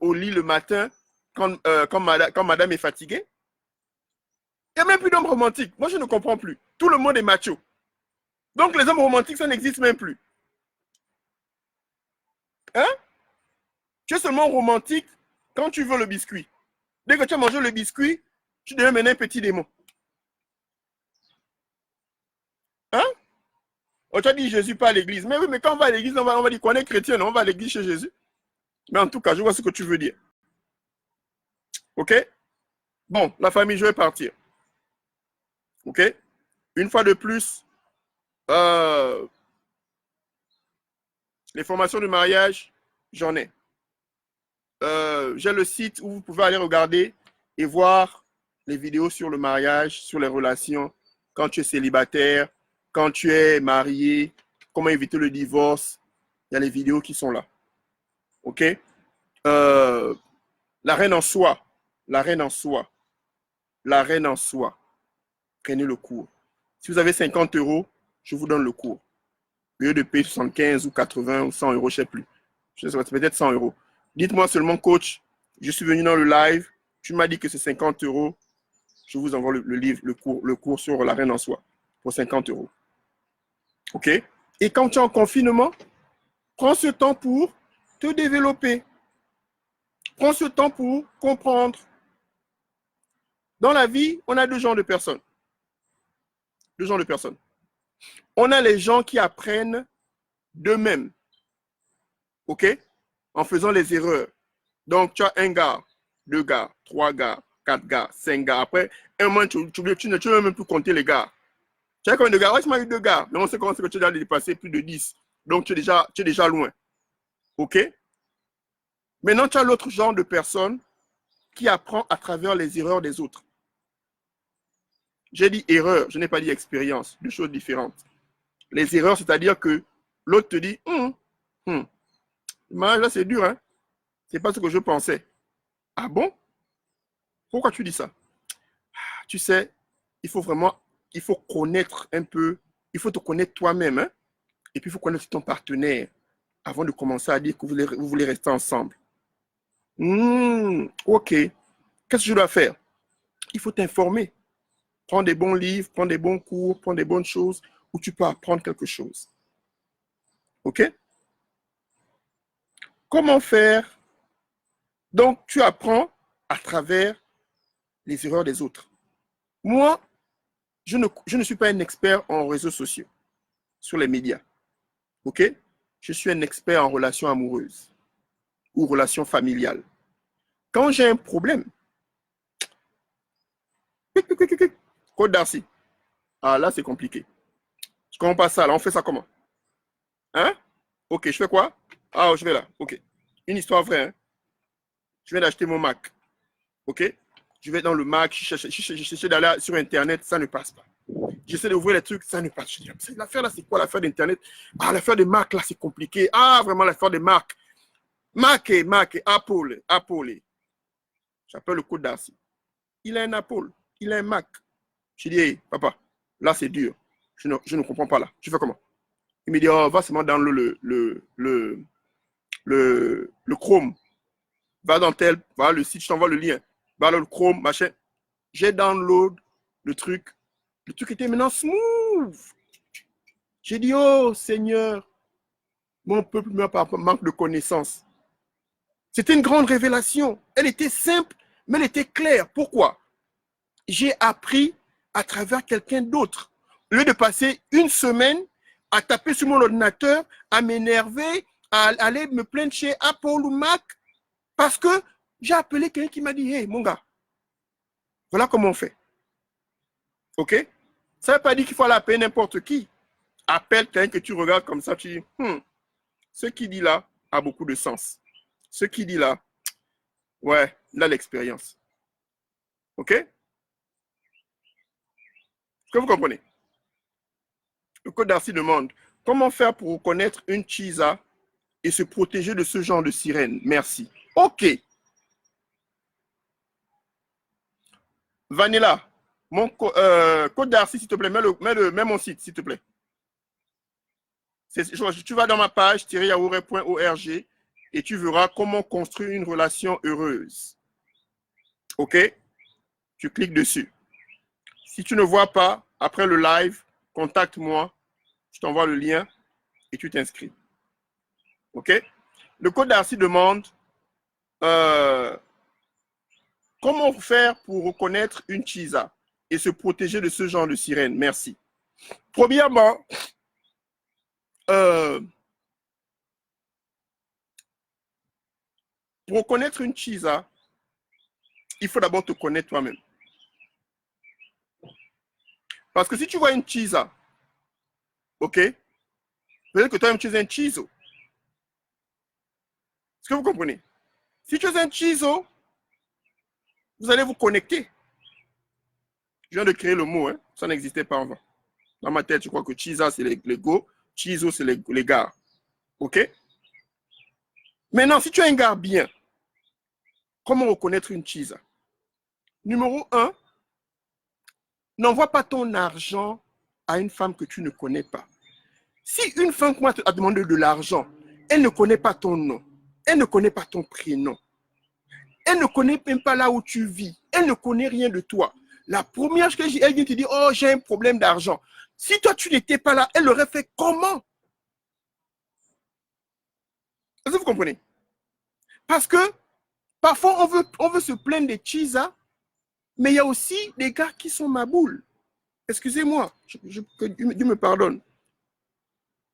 au lit le matin quand madame est fatiguée. Il n'y a même plus d'hommes romantiques. Moi, je ne comprends plus. Tout le monde est macho. Donc, les hommes romantiques, ça n'existe même plus. Hein? Tu es seulement romantique quand tu veux le biscuit. Dès que tu as mangé le biscuit, tu deviens maintenant un petit démon. Hein? Oh, tu as dit Jésus pas à l'église. Mais oui, mais quand on va à l'église, on va dire qu'on est chrétien, on va à l'église chez Jésus. Mais en tout cas, je vois ce que tu veux dire. OK? Bon, la famille, je vais partir. OK? Une fois de plus, les formations de mariage, j'en ai. J'ai le site où vous pouvez aller regarder et voir les vidéos sur le mariage, sur les relations, quand tu es célibataire, quand tu es marié, comment éviter le divorce. Il y a les vidéos qui sont là. OK? La reine en soi. La reine en soi. La reine en soi. Prenez le cours. Si vous avez 50 euros, je vous donne le cours. Au lieu de payer 75 ou 80 ou 100 euros, je ne sais plus. Je sais pas, c'est peut-être 100 euros. Dites-moi seulement, coach, je suis venu dans le live, tu m'as dit que c'est 50 euros, je vous envoie le livre, le cours sur la reine en soi pour 50 euros. OK? Et quand tu es en confinement, prends ce temps pour te développer. Prends ce temps pour comprendre. Dans la vie, on a deux genres de personnes. Deux genres de personnes. On a les gens qui apprennent d'eux-mêmes. OK? En faisant les erreurs. Donc, tu as un gars, deux gars, trois gars, quatre gars, cinq gars. Après, un moment, tu ne veux même plus compter les gars. Tu as combien de gars? Ouais, tu m'as eu deux gars. Mais on sait comment c'est que tu as déjà dépassé plus de 10. Donc, tu es déjà loin. OK? Maintenant, tu as l'autre genre de personne qui apprend à travers les erreurs des autres. J'ai dit erreur, je n'ai pas dit expérience. Deux choses différentes. Les erreurs, c'est-à-dire que l'autre te dit, là, c'est dur, hein? C'est pas ce que je pensais. Ah bon? Pourquoi tu dis ça? Tu sais, il faut connaître un peu, il faut te connaître toi-même, hein? Et puis il faut connaître ton partenaire avant de commencer à dire que vous voulez rester ensemble. Ok. Qu'est-ce que je dois faire? Il faut t'informer. Prends des bons livres, prends des bons cours, prends des bonnes choses où tu peux apprendre quelque chose. Ok? Comment faire? Donc, tu apprends à travers les erreurs des autres. Moi, je ne suis pas un expert en réseaux sociaux, sur les médias. OK? Je suis un expert en relations amoureuses ou relations familiales. Quand j'ai un problème, Côte d'Arcy. Ah, là, c'est compliqué. Je comprends pas ça. Là, on fait ça comment? Hein? OK, je fais quoi? Ah, je vais là. OK. Une histoire vraie. Hein? Je viens d'acheter mon Mac. OK? Je vais dans le Mac, j'essaie d'aller sur Internet, ça ne passe pas. J'essaie d'ouvrir les trucs, ça ne passe pas. L'affaire là, c'est quoi l'affaire d'Internet? Ah, l'affaire des Mac là, c'est compliqué. Ah, vraiment, l'affaire des Mac. Mac, Apple. J'appelle le Côte d'Arcy. Il a un Apple, il a un Mac. Je dis, hey, papa, là c'est dur. Je ne comprends pas là. Tu fais comment? Il me dit, oh, va seulement dans le Chrome. Va dans va le site, je t'envoie le lien. Va dans le Chrome, machin. J'ai download le truc. Le truc était maintenant smooth. J'ai dit, oh Seigneur, mon peuple meurt par manque de connaissances. C'était une grande révélation. Elle était simple, mais elle était claire. Pourquoi? J'ai appris à travers quelqu'un d'autre. Au lieu de passer une semaine à taper sur mon ordinateur, à m'énerver, à aller me plaindre chez Apple ou Mac, parce que j'ai appelé quelqu'un qui m'a dit, hey, mon gars, voilà comment on fait. OK? Ça ne veut pas dire qu'il faut aller appeler n'importe qui. Appelle quelqu'un que tu regardes comme ça, tu dis, ce qu'il dit là a beaucoup de sens. Ce qu'il dit là, ouais, il a l'expérience. OK? Est-ce que vous comprenez? Le Code d'Arcy demande, comment faire pour reconnaître une chisa et se protéger de ce genre de sirène? Merci. OK. Vanilla, mon Code d'Arcy, s'il te plaît, mets mon site, s'il te plaît. Tu vas dans ma page, yaouré.org, et tu verras comment construire une relation heureuse. OK? Tu cliques dessus. Si tu ne vois pas, après le live, contacte-moi, je t'envoie le lien et tu t'inscris. OK? Le Code d'Arcy demande comment faire pour reconnaître une chisa et se protéger de ce genre de sirène. Merci. Premièrement, pour reconnaître une chisa, il faut d'abord te connaître toi-même. Parce que si tu vois une chisa, OK, peut-être que toi-même tu es un chizo. Est-ce que vous comprenez? Si tu es un chizo, vous allez vous connecter. Je viens de créer le mot, hein? Ça n'existait pas avant. Dans ma tête, je crois que chisa, c'est les go, chizo, c'est les gars. OK? Maintenant, si tu as un gars bien, comment reconnaître une cheesa? Numéro 1, n'envoie pas ton argent à une femme que tu ne connais pas. Si une femme a demandé de l'argent, elle ne connaît pas ton nom, elle ne connaît pas ton prénom, elle ne connaît même pas là où tu vis, elle ne connaît rien de toi. La première chose qu'elle vient te dire, oh, j'ai un problème d'argent. Si toi, tu n'étais pas là, elle l'aurait fait comment? Est-ce que vous comprenez? Parce que parfois, on veut se plaindre des cheesas, mais il y a aussi des gars qui sont maboules. Excusez-moi, que Dieu me pardonne.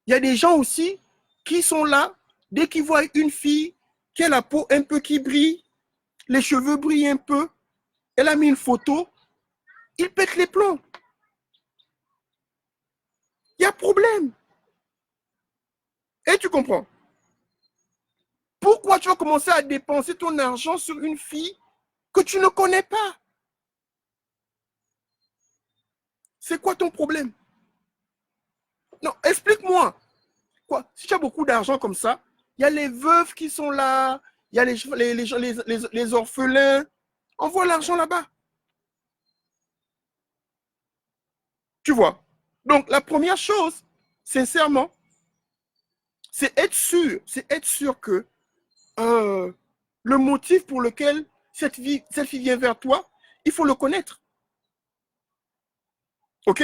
Il y a des gens aussi qui sont là, dès qu'ils voient une fille qui a la peau un peu qui brille, les cheveux brillent un peu, elle a mis une photo, ils pètent les plombs. Il y a problème. Et tu comprends? Pourquoi tu vas commencer à dépenser ton argent sur une fille que tu ne connais pas? C'est quoi ton problème? Non, explique-moi. Quoi? Si tu as beaucoup d'argent comme ça, il y a les veuves qui sont là, il y a les orphelins. Envoie l'argent là-bas. Tu vois? Donc, la première chose, sincèrement, c'est être sûr que le motif pour lequel cette fille vient vers toi, il faut le connaître. OK?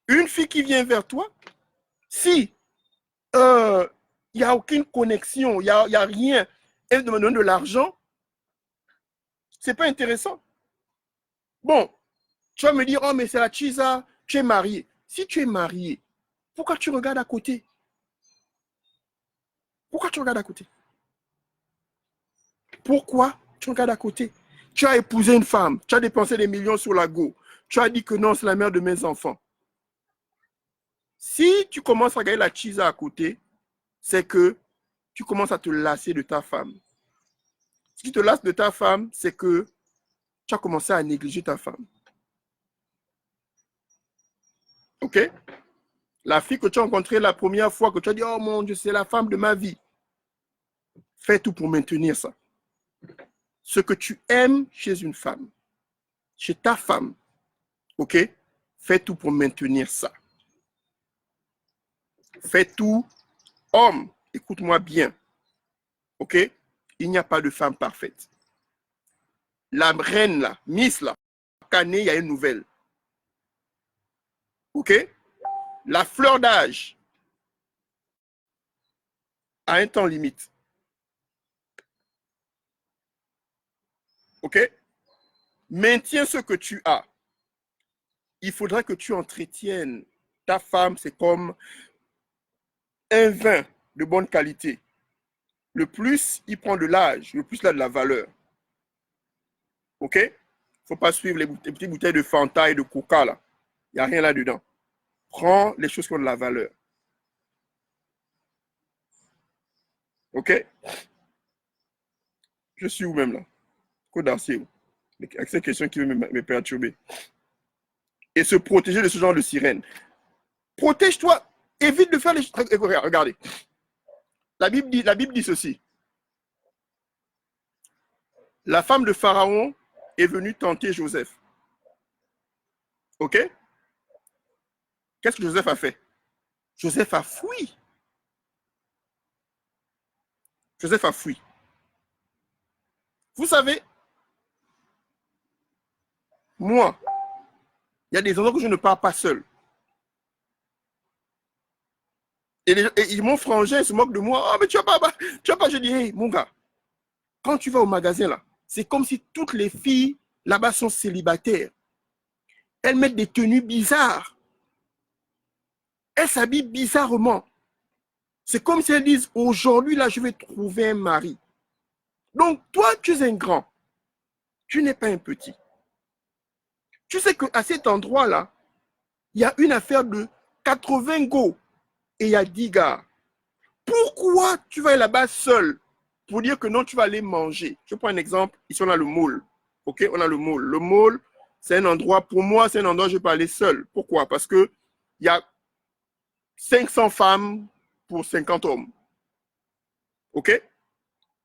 Une fille qui vient vers toi, si il n'y a aucune connexion, il n'y a rien, elle me donne de l'argent, c'est pas intéressant. Bon, tu vas me dire, oh, mais c'est la chisa, tu es marié. Si tu es marié, pourquoi tu regardes à côté? Pourquoi tu regardes à côté? Pourquoi tu regardes à côté? Tu as épousé une femme, tu as dépensé des millions sur la go. Tu as dit que non, c'est la mère de mes enfants. Si tu commences à regarder la chisa à côté, c'est que tu commences à te lasser de ta femme. Si tu te lasses de ta femme, c'est que tu as commencé à négliger ta femme. OK? La fille que tu as rencontrée la première fois, que tu as dit, oh mon Dieu, c'est la femme de ma vie. Fais tout pour maintenir ça. Ce que tu aimes chez une femme, chez ta femme, OK? Fais tout pour maintenir ça. Fais tout. Homme, écoute-moi bien. OK? Il n'y a pas de femme parfaite. La reine là, Miss là, chaque année, il y a une nouvelle. OK? La fleur d'âge a un temps limite. OK? Maintiens ce que tu as. Il faudra que tu entretiennes. Ta femme, c'est comme un vin de bonne qualité. Le plus il prend de l'âge, le plus il a de la valeur. OK? Il ne faut pas suivre les petites bouteilles de Fanta et de Coca là. Il n'y a rien là-dedans. Prends les choses qui ont de la valeur. OK? Je suis où même là? Côte d'Arcier. Avec ces questions qui veulent me perturber. Et se protéger de ce genre de sirène. Protège-toi. Évite de faire les choses. Regardez. La Bible dit ceci. La femme de Pharaon est venue tenter Joseph. OK? Qu'est-ce que Joseph a fait? Joseph a fui. Joseph a fui. Vous savez, moi, il y a des endroits que je ne pars pas seul. Et mon frangin se moque de moi. Ah, mais tu vas pas. Je dis, hey, mon gars, quand tu vas au magasin là, c'est comme si toutes les filles là-bas sont célibataires. Elles mettent des tenues bizarres. Elles s'habillent bizarrement. C'est comme si elles disent, aujourd'hui là, je vais trouver un mari. Donc, toi, tu es un grand. Tu n'es pas un petit. Tu sais qu'à cet endroit-là, il y a une affaire de 80 go et il y a 10 gars. Pourquoi tu vas aller là-bas seul pour dire que non, tu vas aller manger? Je prends un exemple. Ici, on a le mall. OK? On a le mall. Le mall, c'est un endroit, pour moi, c'est un endroit où je peux aller seul. Pourquoi? Parce qu'il y a 500 femmes pour 50 hommes. OK?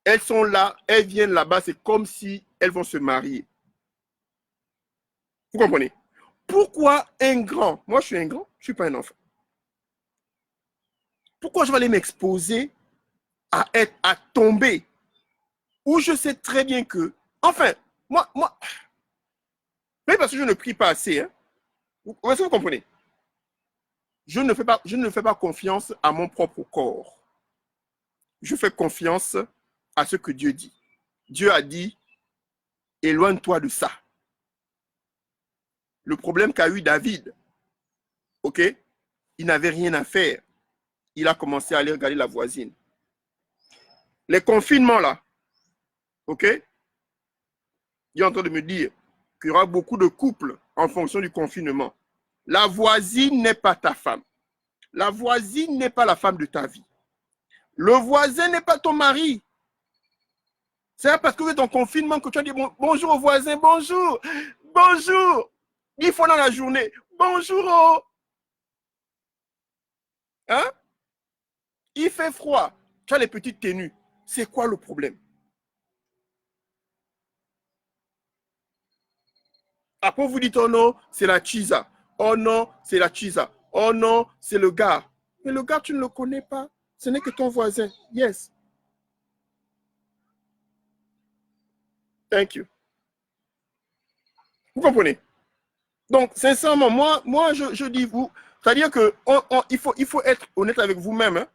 Elles sont là, elles viennent là-bas, c'est comme si elles vont se marier. Vous comprenez? Pourquoi un grand? Moi, je suis un grand, je ne suis pas un enfant. Pourquoi je vais aller m'exposer à tomber où je sais très bien que, enfin, moi, mais parce que je ne prie pas assez, hein? Est-ce que vous comprenez? Je ne fais pas confiance à mon propre corps. Je fais confiance à ce que Dieu dit. Dieu a dit, éloigne-toi de ça. Le problème qu'a eu David, ok, il n'avait rien à faire. Il a commencé à aller regarder la voisine. Les confinements là, ok, il est en train de me dire qu'il y aura beaucoup de couples en fonction du confinement. La voisine n'est pas ta femme. La voisine n'est pas la femme de ta vie. Le voisin n'est pas ton mari. C'est parce que vous êtes en confinement que tu as dit bonjour au voisin, bonjour, bonjour. 10 fois dans la journée, bonjour. Oh. Hein? Il fait froid. Tu as les petites tenues. C'est quoi le problème? Après, vous dites, oh non, c'est la chisa. Oh non, c'est la chisa. Oh non, c'est le gars. Mais le gars, tu ne le connais pas. Ce n'est que ton voisin. Yes. Thank you. Vous comprenez? Donc, sincèrement, moi je dis vous, c'est-à-dire que il faut être honnête avec vous-même, hein,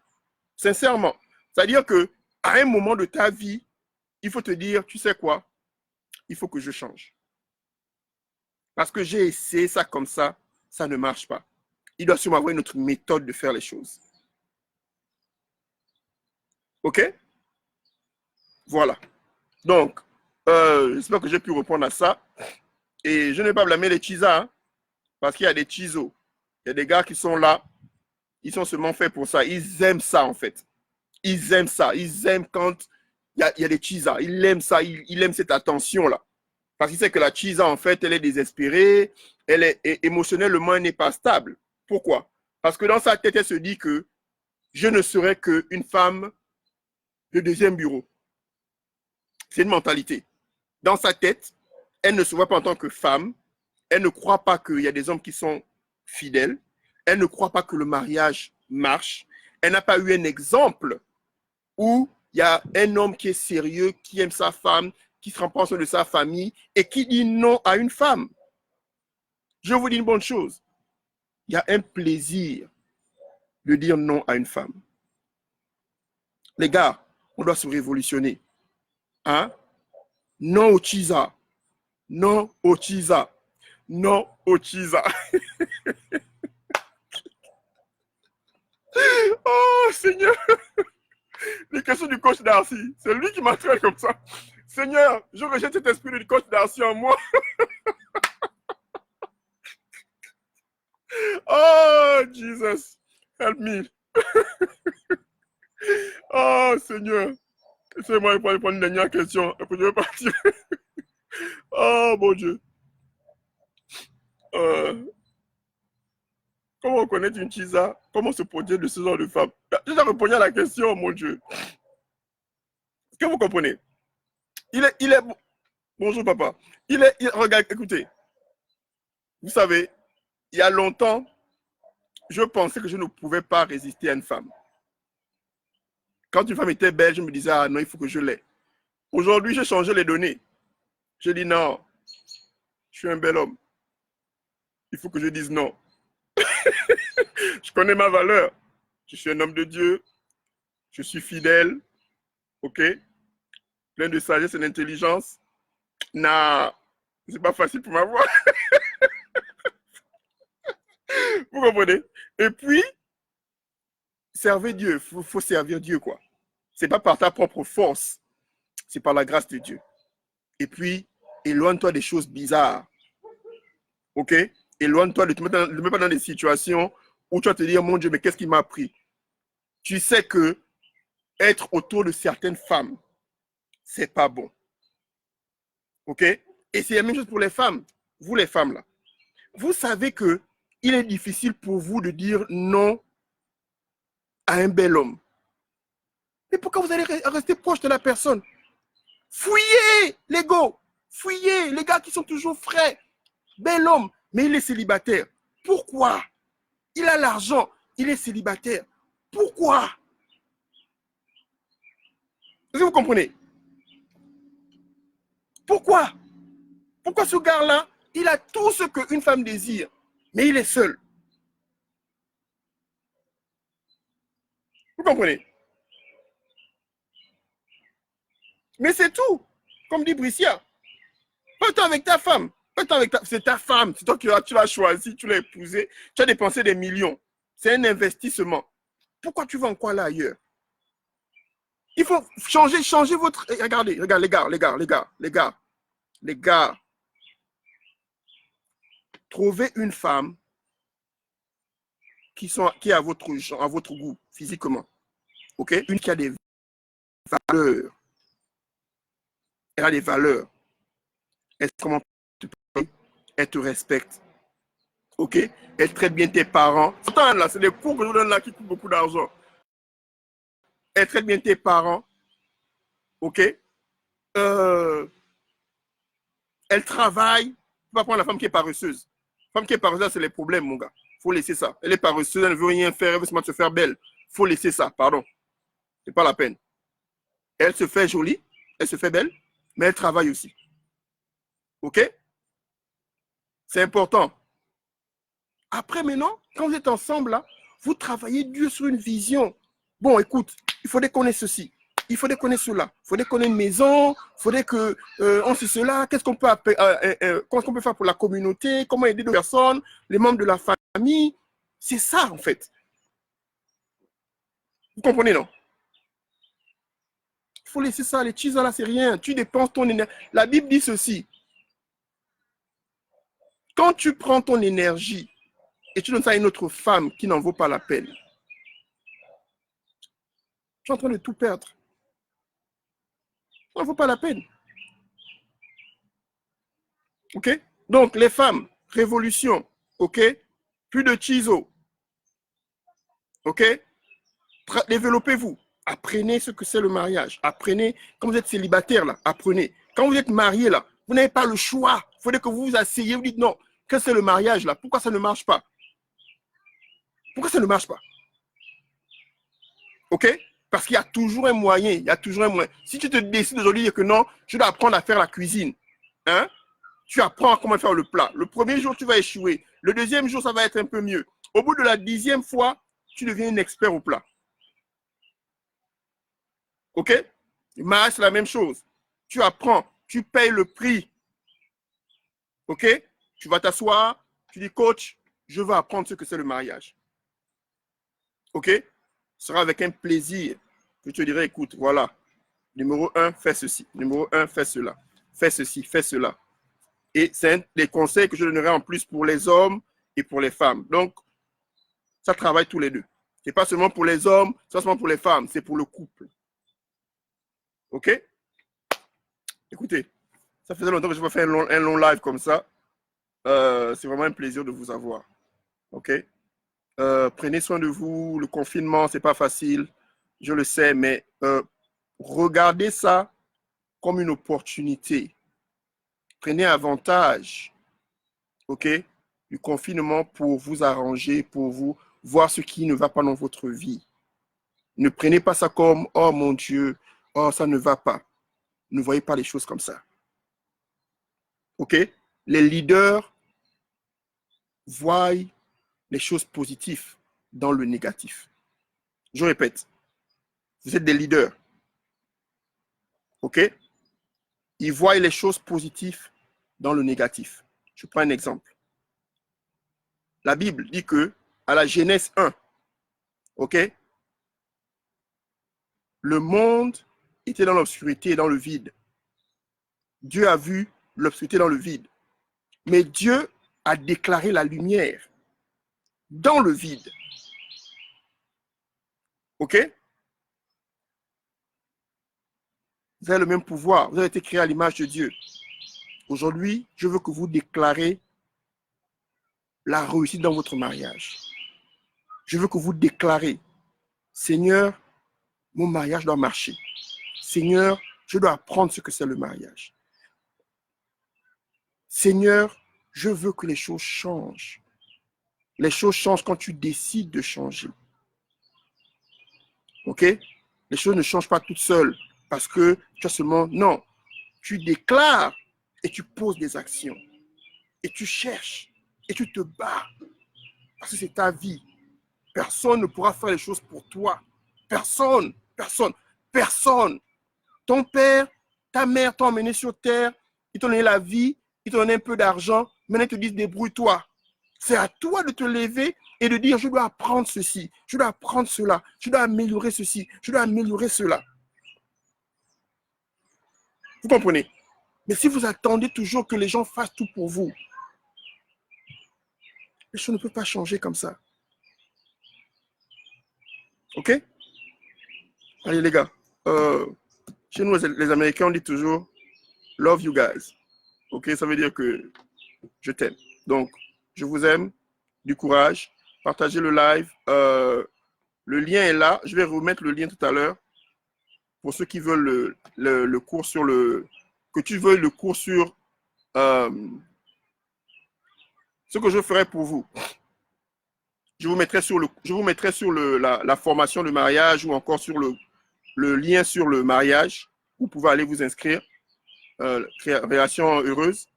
sincèrement. C'est-à-dire que à un moment de ta vie, il faut te dire, tu sais quoi, il faut que je change. Parce que j'ai essayé ça comme ça ne marche pas. Il doit sûrement avoir une autre méthode de faire les choses. OK? Voilà. Donc, j'espère que j'ai pu répondre à ça. Et je ne vais pas blâmer les chisas, hein, parce qu'il y a des chisos. Il y a des gars qui sont là, ils sont seulement faits pour ça. Ils aiment ça, en fait. Ils aiment ça. Ils aiment quand il y a des chisas. Ils aiment ça. Ils aiment cette attention-là. Parce qu'ils savent que la chisa, en fait, elle est désespérée. Elle est émotionnellement, elle n'est pas stable. Pourquoi? Parce que dans sa tête, elle se dit que je ne serai qu'une femme de deuxième bureau. C'est une mentalité. Dans sa tête, elle ne se voit pas en tant que femme. Elle ne croit pas qu'il y a des hommes qui sont fidèles. Elle ne croit pas que le mariage marche. Elle n'a pas eu un exemple où il y a un homme qui est sérieux, qui aime sa femme, qui se rend compte de sa famille et qui dit non à une femme. Je vous dis une bonne chose. Il y a un plaisir de dire non à une femme. Les gars, on doit se révolutionner. Hein? Non au chisa. Non au chisa. Non au chisa. Oh, Seigneur. Les questions du coach Darcy. C'est lui qui m'entraîne comme ça. Seigneur, je rejette cet esprit du coach Darcy en moi. Oh, Jesus. Help me. Oh, Seigneur. Laissez-moi prendre une dernière question. Après, je vais partir. Oh, mon Dieu. Comment connaître une chisa? Comment se protéger de ce genre de femme? Je dois répondre à la question, mon Dieu. Est-ce que vous comprenez? Il est. Bonjour, papa. Regarde, écoutez. Vous savez, il y a longtemps, je pensais que je ne pouvais pas résister à une femme. Quand une femme était belle, je me disais, ah non, il faut que je l'aie. Aujourd'hui, j'ai changé les données. Je dis non, je suis un bel homme. Il faut que je dise non. Je connais ma valeur. Je suis un homme de Dieu. Je suis fidèle. OK? Plein de sagesse et d'intelligence. Non, c'est pas facile pour m'avoir. Vous comprenez? Et puis, servez Dieu. Faut servir Dieu, quoi. C'est pas par ta propre force. C'est par la grâce de Dieu. Et puis, éloigne-toi des choses bizarres. OK? Éloigne-toi de te mettre pas dans des situations où tu vas te dire, mon Dieu, mais qu'est-ce qui m'a pris? Tu sais que être autour de certaines femmes, c'est pas bon. OK? Et c'est la même chose pour les femmes. Vous, les femmes, là. Vous savez que il est difficile pour vous de dire non à un bel homme. Mais pourquoi vous allez rester proche de la personne? Fouillez l'ego. Fouillez les gars qui sont toujours frais. Bel homme, mais il est célibataire. Pourquoi? Il a l'argent, il est célibataire. Pourquoi? Est-ce que vous comprenez? Pourquoi? Pourquoi ce gars-là, il a tout ce qu'une femme désire, mais il est seul? Vous comprenez? Mais c'est tout. Comme dit Bricia. Pas le temps avec ta femme. Pas le temps avec c'est ta femme. C'est toi qui tu l'as choisi, tu l'as épousée. Tu as dépensé des millions. C'est un investissement. Pourquoi tu vas encore là ailleurs? Il faut changer votre... Regardez, les gars. Trouvez une femme qui est à votre goût, physiquement. OK? Une qui a des valeurs. Elle a des valeurs. Elle te respecte. OK? Elle traite bien tes parents. Attends, là, c'est des cours que je vous donne là qui coûtent beaucoup d'argent. Elle traite bien tes parents. OK? Elle travaille. Tu vas prendre la femme qui est paresseuse. La femme qui est paresseuse, c'est les problèmes, mon gars. Il faut laisser ça. Elle est paresseuse, elle ne veut rien faire, elle veut seulement se faire belle. Il faut laisser ça, pardon. C'est pas la peine. Elle se fait jolie, elle se fait belle, mais elle travaille aussi. OK? C'est important. Après, maintenant, quand vous êtes ensemble, là, vous travaillez dur sur une vision. Bon, écoute, il faudrait qu'on ait ceci. Il faudrait qu'on ait cela. Il faudrait qu'on ait une maison. Il faudrait qu'on sait cela. Qu'est-ce qu'on peut faire pour la communauté? Comment aider les personnes, les membres de la famille? C'est ça, en fait. Vous comprenez, non? Il faut laisser ça. Les cheese, là, c'est rien. Tu dépenses ton énergie. La Bible dit ceci. Quand tu prends ton énergie et tu donnes ça à une autre femme qui n'en vaut pas la peine, tu es en train de tout perdre. Ça n'en vaut pas la peine. OK? Donc, les femmes, révolution. OK? Plus de chiso. OK? Développez-vous. Apprenez ce que c'est le mariage. Apprenez, quand vous êtes célibataire, là, apprenez. Quand vous êtes marié, là, vous n'avez pas le choix. Il faudrait que vous vous asseyez, vous dites non, que c'est le mariage, là? Pourquoi ça ne marche pas? Pourquoi ça ne marche pas? OK? Parce qu'il y a toujours un moyen. Il y a toujours un moyen. Si tu te décides aujourd'hui que non, je dois apprendre à faire la cuisine, hein? Tu apprends comment faire le plat. Le premier jour, tu vas échouer. Le deuxième jour, ça va être un peu mieux. Au bout de la 10e fois, tu deviens un expert au plat. OK? Le mariage, c'est la même chose. Tu apprends, tu payes le prix. OK? Tu vas t'asseoir, tu dis, coach, je veux apprendre ce que c'est le mariage. OK? Ce sera avec un plaisir que tu te dirais, écoute, voilà. Numéro 1, fais ceci. Numéro 1, fais cela. Fais ceci, fais cela. Et c'est des conseils que je donnerai en plus pour les hommes et pour les femmes. Donc, ça travaille tous les deux. Ce n'est pas seulement pour les hommes, c'est pas seulement pour les femmes, c'est pour le couple. OK? Écoutez, ça faisait longtemps que je n'ai pas fait un long live comme ça. C'est vraiment un plaisir de vous avoir. OK? Prenez soin de vous. Le confinement, ce n'est pas facile. Je le sais, mais regardez ça comme une opportunité. Prenez avantage, OK, du confinement pour vous arranger, pour vous voir ce qui ne va pas dans votre vie. Ne prenez pas ça comme « Oh mon Dieu, oh ça ne va pas ». Ne voyez pas les choses comme ça. OK? Les leaders voient les choses positives dans le négatif. Je répète, vous êtes des leaders. OK? Ils voient les choses positives dans le négatif. Je prends un exemple. La Bible dit que, à la Genèse 1, OK? Le monde était dans l'obscurité et dans le vide. Dieu a vu l'obscurité dans le vide. Mais Dieu a déclaré la lumière dans le vide. OK? Vous avez le même pouvoir. Vous avez été créé à l'image de Dieu. Aujourd'hui, je veux que vous déclarez la réussite dans votre mariage. Je veux que vous déclarez, Seigneur, mon mariage doit marcher. Seigneur, je dois apprendre ce que c'est le mariage. Seigneur, je veux que les choses changent. Les choses changent quand tu décides de changer. OK? Les choses ne changent pas toutes seules parce que tu as seulement... Non, tu déclares et tu poses des actions. Et tu cherches et tu te bats parce que c'est ta vie. Personne ne pourra faire les choses pour toi. Personne, personne, personne. Ton père, ta mère t'ont emmené sur terre, ils t'ont donné la vie, ils t'ont donné un peu d'argent, maintenant ils te disent débrouille-toi. C'est à toi de te lever et de dire je dois apprendre ceci, je dois apprendre cela, je dois améliorer ceci, je dois améliorer cela. Vous comprenez? Mais si vous attendez toujours que les gens fassent tout pour vous, les choses ne peuvent pas changer comme ça. OK? Allez les gars, chez nous les Américains on dit toujours love you guys. OK, ça veut dire que je t'aime. Donc, je vous aime, du courage, partagez le live. Le lien est là. Je vais remettre le lien tout à l'heure pour ceux qui veulent le cours sur le... Que tu veuilles le cours sur ce que je ferai pour vous. Je vous mettrai sur la formation de mariage ou encore sur le lien sur le mariage. Vous pouvez aller vous inscrire. Relation heureuse.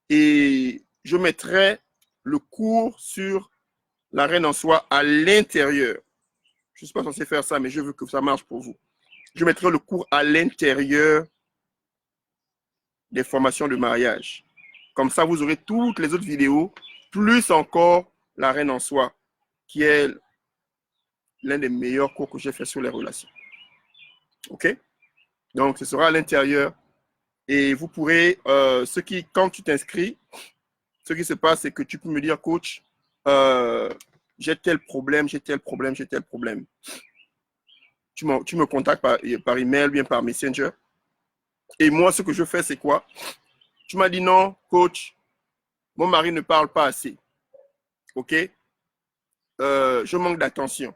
Et je mettrai le cours sur la reine en soi à l'intérieur. Je ne suis pas censé faire ça, mais je veux que ça marche pour vous. Je mettrai le cours à l'intérieur des formations de mariage. Comme ça, vous aurez toutes les autres vidéos, plus encore la reine en soi, qui est l'un des meilleurs cours que j'ai fait sur les relations. OK? Donc, ce sera à l'intérieur. Et vous pourrez, quand tu t'inscris, ce qui se passe, c'est que tu peux me dire, coach, j'ai tel problème, j'ai tel problème, j'ai tel problème. Tu me contactes par email, bien par Messenger. Et moi, ce que je fais, c'est quoi? Tu m'as dit non, coach, mon mari ne parle pas assez. OK? Je manque d'attention.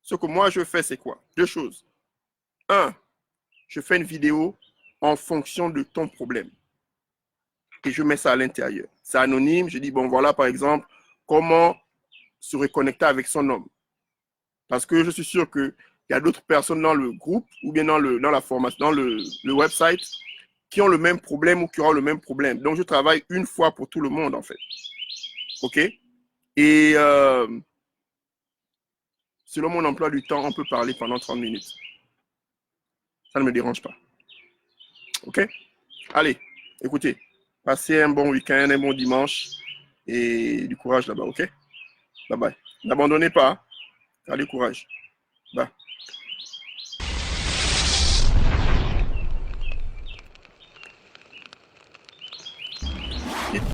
Ce que moi, je fais, c'est quoi? Deux choses. Un, je fais une vidéo en fonction de ton problème. Et je mets ça à l'intérieur. C'est anonyme. Je dis, bon, voilà, par exemple, comment se reconnecter avec son homme. Parce que je suis sûr qu'il y a d'autres personnes dans le groupe ou bien dans la formation, dans le website qui ont le même problème ou qui auront le même problème. Donc, je travaille une fois pour tout le monde, en fait. OK? Et selon mon emploi du temps, on peut parler pendant 30 minutes. Ça ne me dérange pas. OK? Allez, écoutez, passez un bon week-end, un bon dimanche et du courage là-bas, OK? Bye bye. N'abandonnez pas. Allez, courage. Bye.